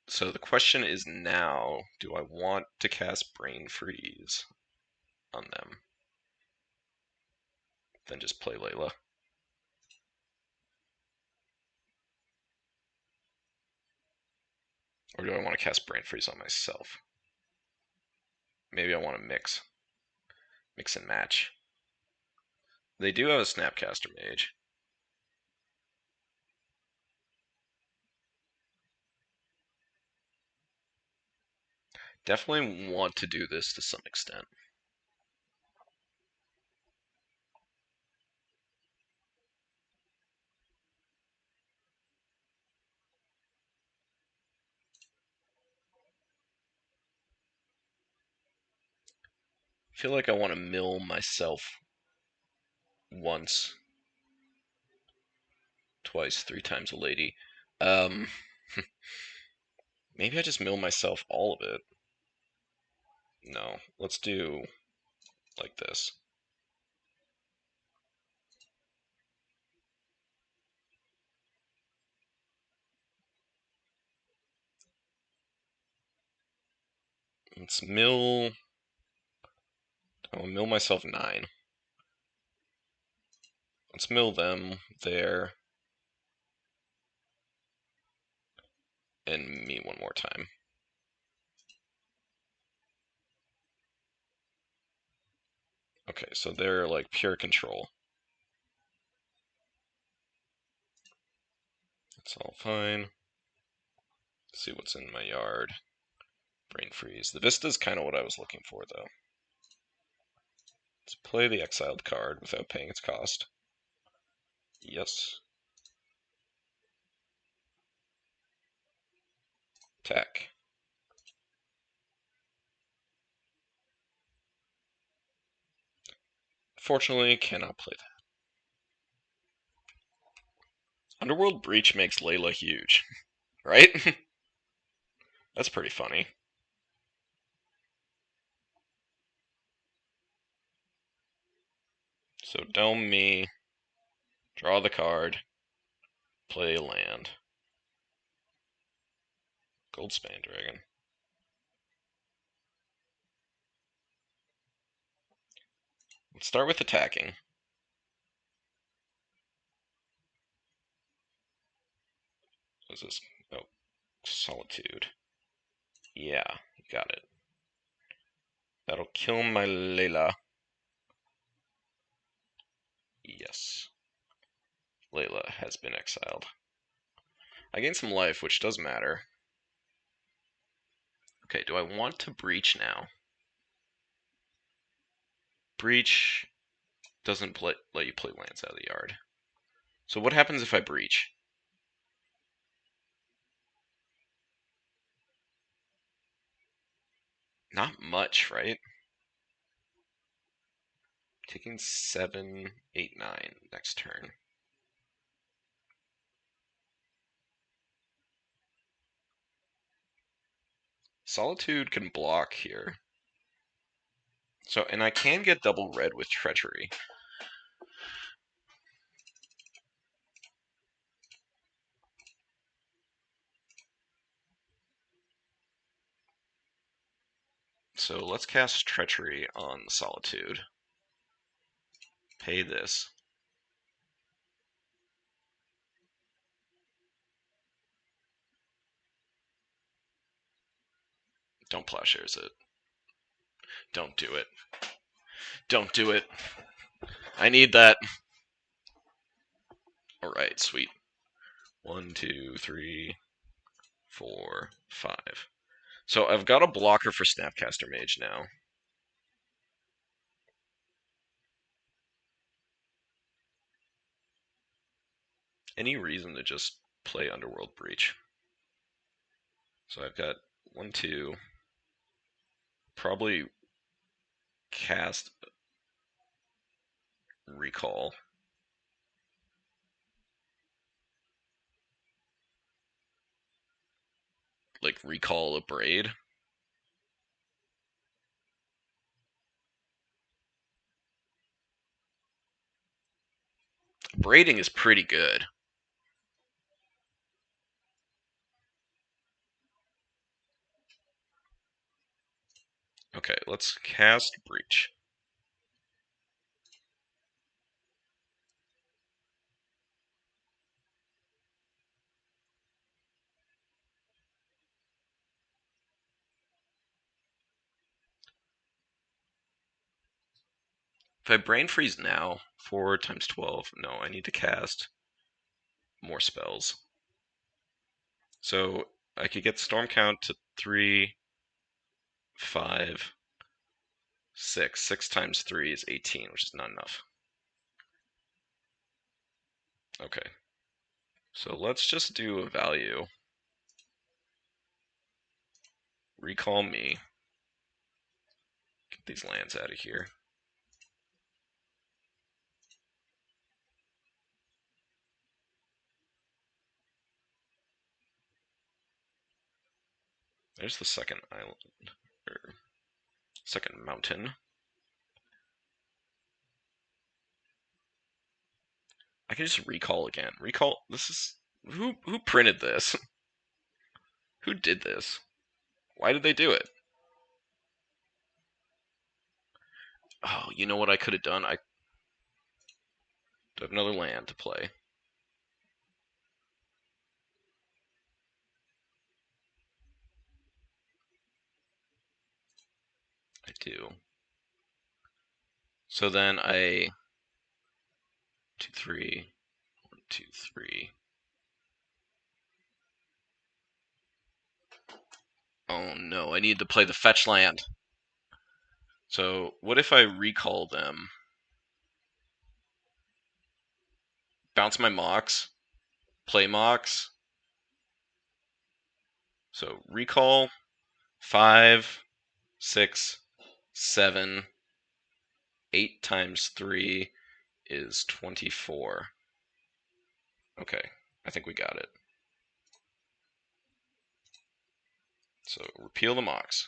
So the question is now, do I want to cast Brain Freeze on them? Then just play Layla. Or do I want to cast Brain Freeze on myself? Maybe I want to mix and match. They do have a Snapcaster Mage. Definitely want to do this to some extent. I feel like I want to mill myself once, twice, 3 times a lady. Um, maybe I just mill myself all of it. No, let's do like this. Let's mill. I'll mill myself 9. Let's mill them there. And me one more time. Okay, so they're like pure control. It's all fine. Let's see what's in my yard. Brain freeze. The Vista's kind of what I was looking for, though. Let's play the exiled card without paying its cost. Yes. Attack. Fortunately, cannot play that. Underworld Breach makes Layla huge, right? That's pretty funny. So dome me, draw the card, play land. Goldspan Dragon. Let's start with attacking. What is this? Oh, Solitude. Yeah, you got it. That'll kill my Laelia. Yes. Laelia has been exiled. I gain some life, which does matter. Okay, do I want to breach now? Breach doesn't let you play lands out of the yard. So what happens if I breach? Not much, right? Taking 7, 8, 9 next turn. Solitude can block here. So, and I can get double red with Treachery. So let's cast Treachery on Solitude. Pay this. Don't plowshares it. Don't do it. Don't do it. I need that. Alright, sweet. 1, 2, 3, 4, 5. So I've got a blocker for Snapcaster Mage now. Any reason to just play Underworld Breach? So I've got 1, 2. Probably cast Recall. Like Recall a Braid. Braiding is pretty good. Okay, let's cast Breach. If I Brain Freeze now, 4 times 12, no, I need to cast more spells. So I could get Storm Count to 3, 5, 6. 6 times 3 is 18, which is not enough. Okay. So let's just do a value. Recall me. Get these lands out of here. There's the second island, or second mountain. I can just recall again. Recall. This is who printed this? Who did this? Why did they do it? Oh, you know what I could have done? I have another land to play. I do. So then I 2, 3, 1, 2, 3. Oh no, I need to play the fetch land. So what if I recall them? Bounce my Mox, play Mox. So recall 5, 6, 7, 8 times 3 is 24. Okay, I think we got it. So repeal the Mox.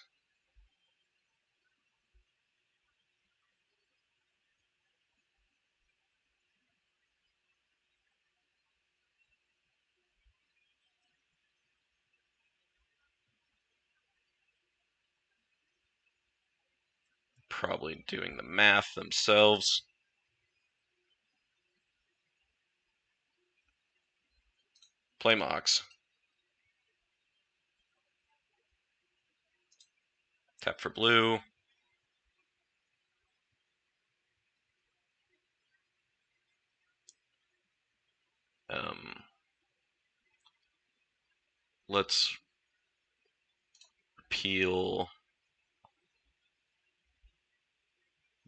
Probably doing the math themselves. Play Mox. Tap for blue. Let's repeal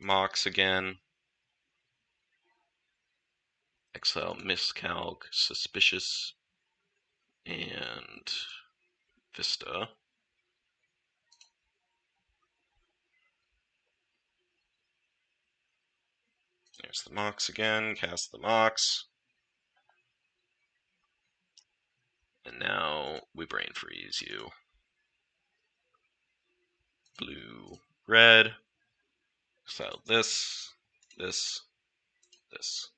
Mox again. Exile Miscalc, Suspicious, and Vista. There's the Mox again, cast the Mox. And now we brain freeze you. Blue, red. So this, this, this.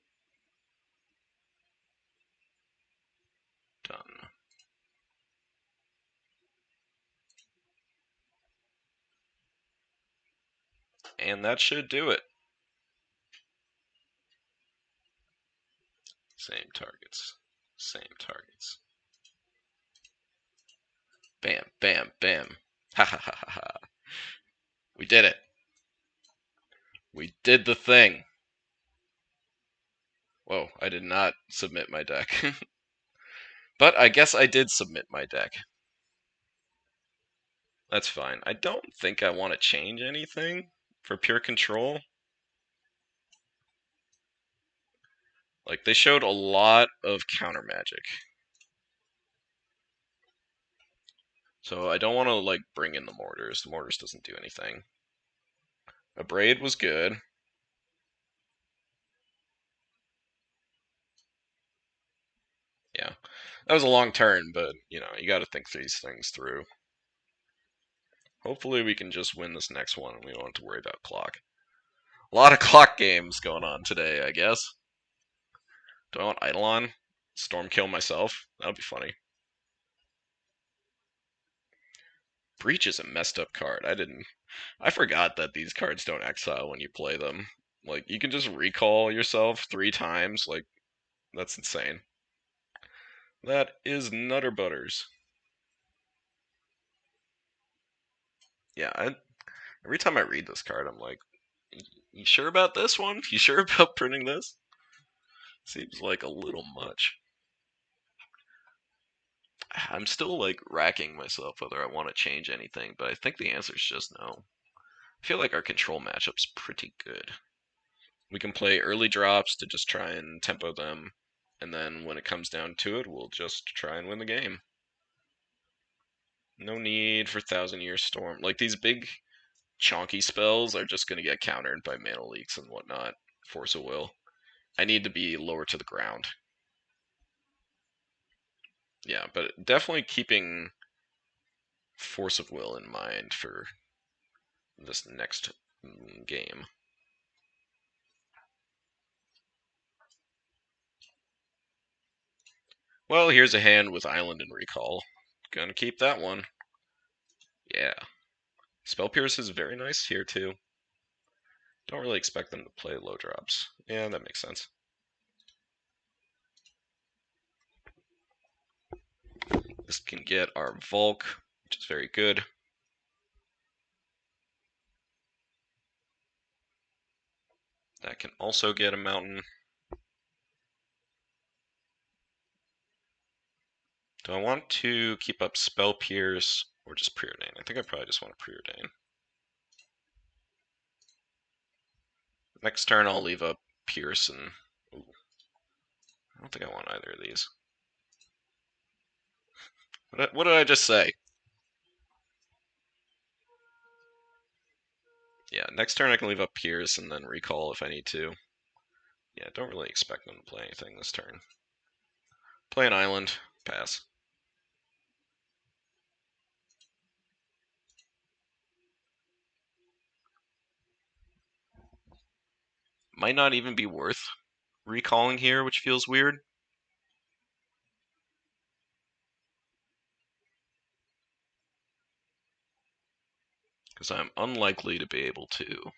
Done. And that should do it. Same targets. Same targets. Bam, bam, bam. Ha ha ha ha ha. We did it. We did the thing. Whoa, I did not submit my deck. But I guess I did submit my deck. That's fine. I don't think I want to change anything for pure control. Like, they showed a lot of counter magic. So I don't want to, like, bring in the Mortars. The Mortars doesn't do anything. A Braid was good. Yeah. That was a long turn, but, you know, you got to think these things through. Hopefully we can just win this next one and we don't have to worry about clock. A lot of clock games going on today, I guess. Do I want Eidolon? Storm kill myself? That would be funny. Breach is a messed up card. I forgot that these cards don't exile when you play them. Like, you can just recall yourself 3 times. Like, that's insane. That is Nutter Butters. Yeah, every time I read this card, I'm like, you sure about this one? You sure about printing this? Seems like a little much. I'm still, like, racking myself whether I want to change anything, but I think the answer is just no. I feel like our control matchup's pretty good. We can play early drops to just try and tempo them, and then when it comes down to it, we'll just try and win the game. No need for Thousand Year Storm. Like, these big, chonky spells are just going to get countered by mana leaks and whatnot. Force of Will. I need to be lower to the ground. Yeah, but definitely keeping Force of Will in mind for this next game. Well, here's a hand with Island and Recall. Gonna keep that one. Yeah. Spell Pierce is very nice here, too. Don't really expect them to play low drops. Yeah, that makes sense. This can get our Volk, which is very good. That can also get a Mountain. Do I want to keep up Spell Pierce or just Preordain? I think I probably just want to Preordain. Next turn I'll leave up Pierce and... Ooh. I don't think I want either of these. What did I just say? Yeah, next turn I can leave up Pierce and then Recall if I need to. Yeah, don't really expect them to play anything this turn. Play an Island. Pass. Might not even be worth recalling here, which feels weird. Because I'm unlikely to be able to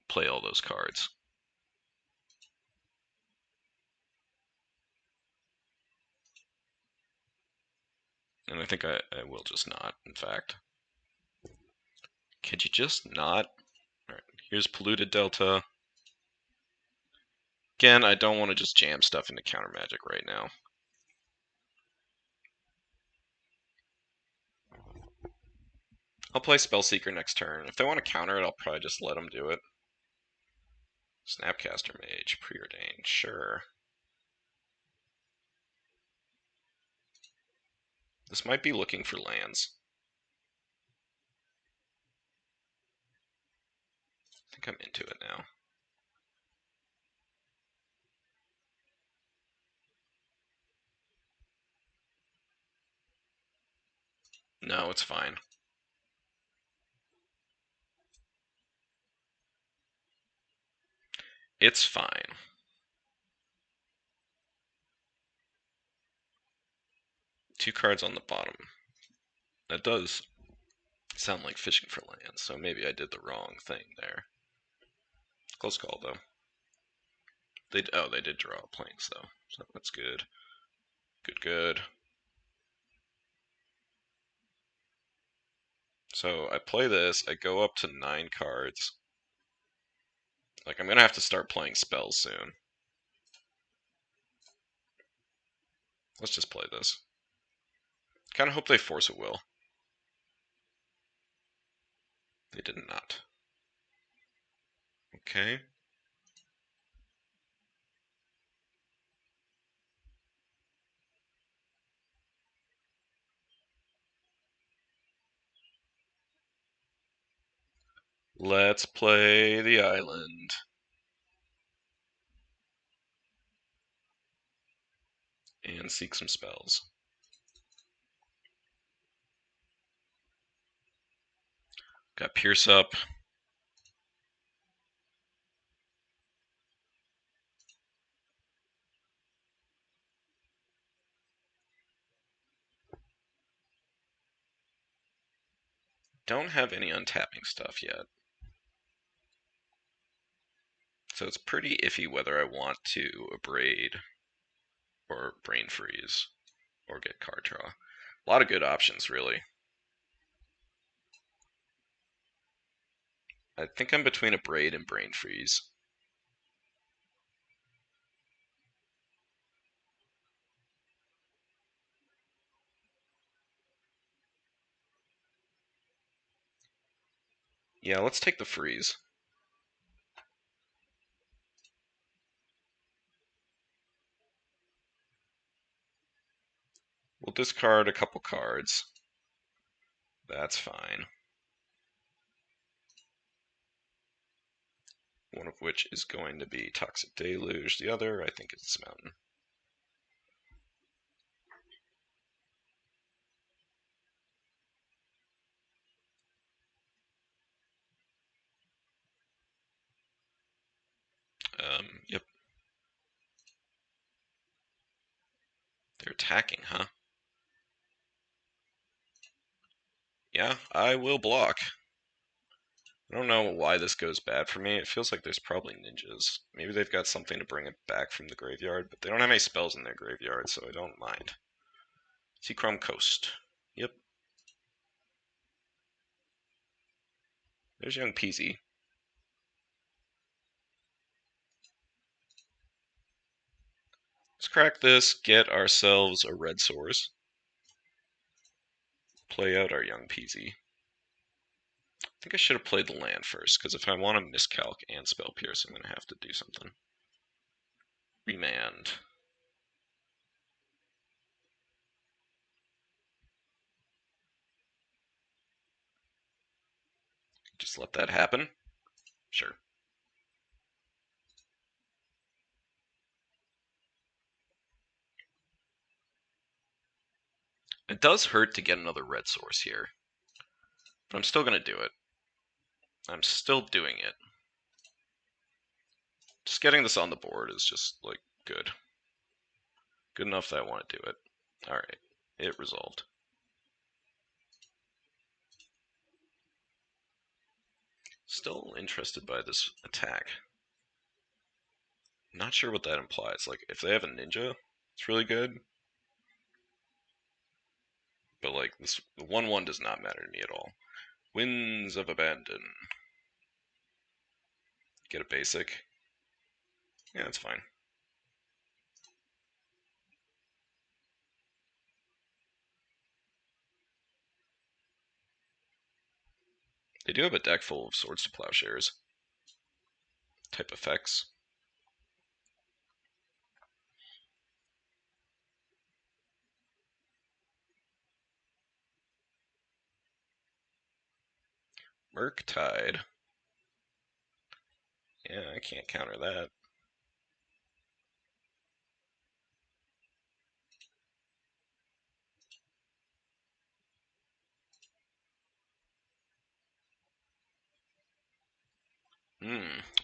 play all those cards. And I think I will just not, in fact. Could you just not? Alright, here's Polluted Delta. Again, I don't want to just jam stuff into counter magic right now. I'll play Spellseeker next turn. If they want to counter it, I'll probably just let them do it. Snapcaster Mage, preordained, sure. This might be looking for lands. I think I'm into it now. No, it's fine. It's fine. Two cards on the bottom. That does sound like fishing for lands, so maybe I did the wrong thing there. Close call, though. They did draw planes, though, so that's good. Good. So I play this, I go up to 9 cards. Like, I'm gonna have to start playing spells soon. Let's just play this. Kinda hope they force a will. They did not. Okay. Let's play the island. And seek some spells. Got Pierce up. Don't have any untapping stuff yet. So it's pretty iffy whether I want to Abrade or Brain Freeze or get card draw. A lot of good options, really. I think I'm between Abrade and Brain Freeze. Yeah, let's take the freeze. We'll discard a couple cards. That's fine. One of which is going to be Toxic Deluge. The other, I think, is Mountain. Yep. They're attacking, huh? Yeah, I will block. I don't know why this goes bad for me. It feels like there's probably ninjas. Maybe they've got something to bring it back from the graveyard, but they don't have any spells in their graveyard, so I don't mind. Seachrome Coast. Yep. There's young Peasy. Let's crack this, get ourselves a red source. Play out our young Peasy. I think I should have played the land first, because if I want to miscalc and spell pierce, I'm going to have to do something. Remand. Just let that happen? Sure. It does hurt to get another red source here, but I'm still going to do it. I'm still doing it. Just getting this on the board is just, like, good. Good enough that I want to do it. Alright, it resolved. Still interested by this attack. Not sure what that implies. Like, if they have a ninja, it's really good. But, like, this 1-1 does not matter to me at all. Winds of Abandon. Get a basic. Yeah, that's fine. They do have a deck full of Swords to Plowshares type effects. Murktide. Yeah, I can't counter that.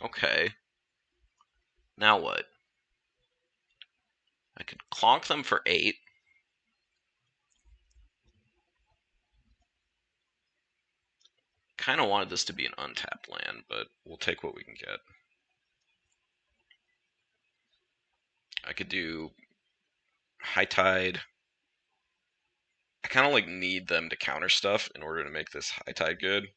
Okay. Now what? I could clonk them for 8. Kind of wanted this to be an untapped land, but we'll take what we can get. I could do High Tide. I kind of like need them to counter stuff in order to make this High Tide good.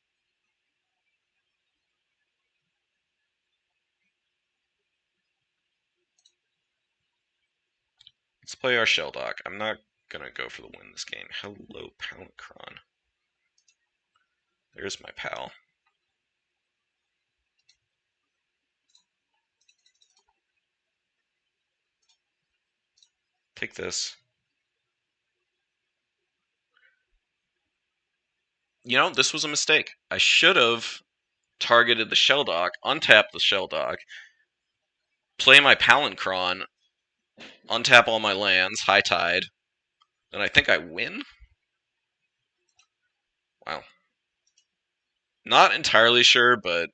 Let's play our Shelldock. I'm not gonna go for the win this game. Hello, Palinchron. There's my pal. Take this. You know, this was a mistake. I should have targeted the Shelldock, untap the Shelldock, play my Palinchron, untap all my lands, High Tide, and I think I win? Wow. Not entirely sure, but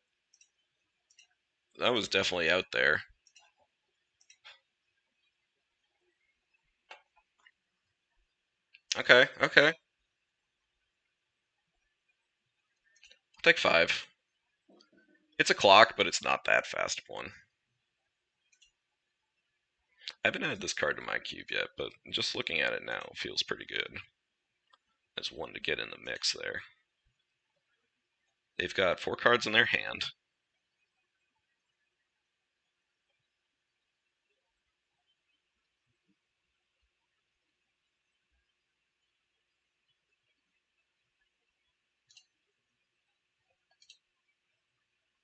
that was definitely out there. Okay, okay. Take 5. It's a clock, but it's not that fast one. I haven't had this card in my cube yet, but just looking at it now feels pretty good. As one to get in the mix there. They've got 4 cards in their hand.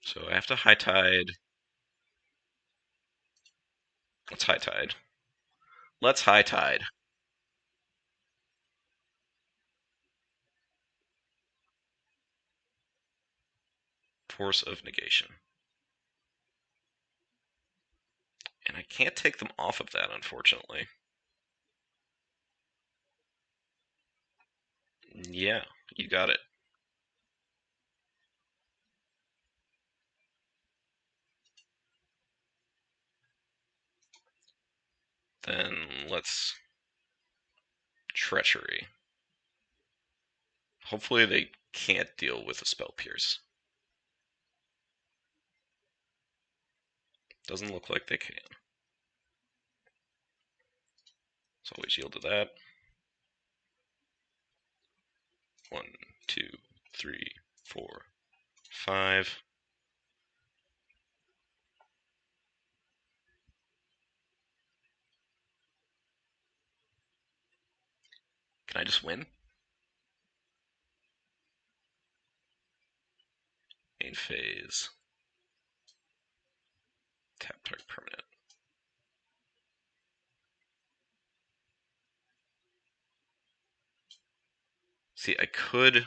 So I have to High Tide. Let's High Tide. Let's High Tide. Force of Negation. And I can't take them off of that, unfortunately. Yeah, you got it. Then let's Treachery. Hopefully they can't deal with a Spell Pierce. Doesn't look like they can. So always yield to that. 1, 2, 3, 4, 5. Can I just win? Main phase. Tap target permanent. See, I could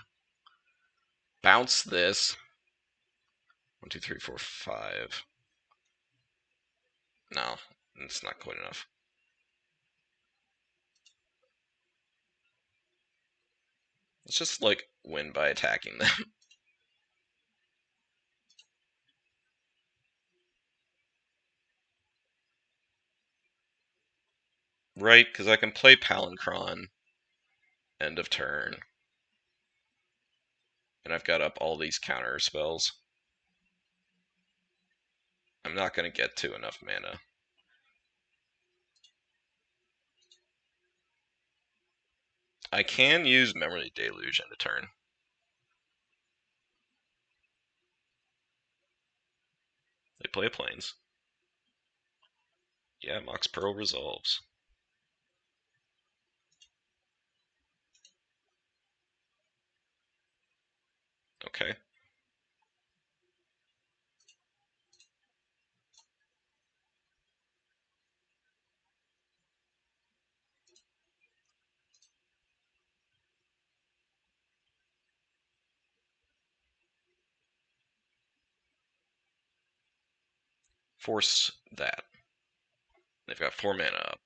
bounce this. 1, 2, 3, 4, 5. No, it's not quite enough. Let's just, like, win by attacking them. Right, because I can play Palancron end of turn. And I've got up all these counter spells. I'm not going to get to enough mana. I can use Memory Deluge end of turn. They play Plains. Yeah, Mox Pearl resolves. Okay. Force that. They've got 4 mana up.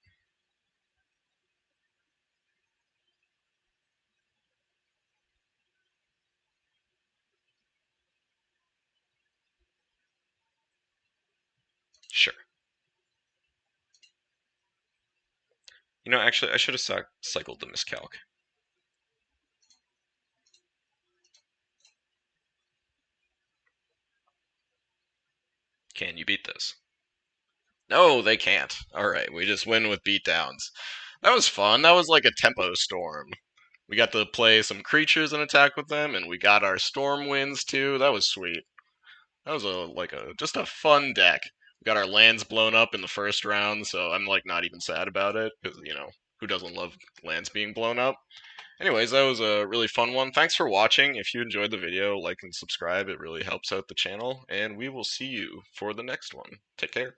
Sure. You know, actually, I should have cycled the Miscalc. Can you beat this? No, they can't. Alright, we just win with beatdowns. That was fun. That was like a tempo storm. We got to play some creatures and attack with them, and we got our storm wins too. That was sweet. That was just a fun deck. We got our lands blown up in the first round, so I'm like not even sad about it because who doesn't love lands being blown up? Anyways, that was a really fun one. Thanks for watching. If you enjoyed the video, like and subscribe. It really helps out the channel, and we will see you for the next one. Take care.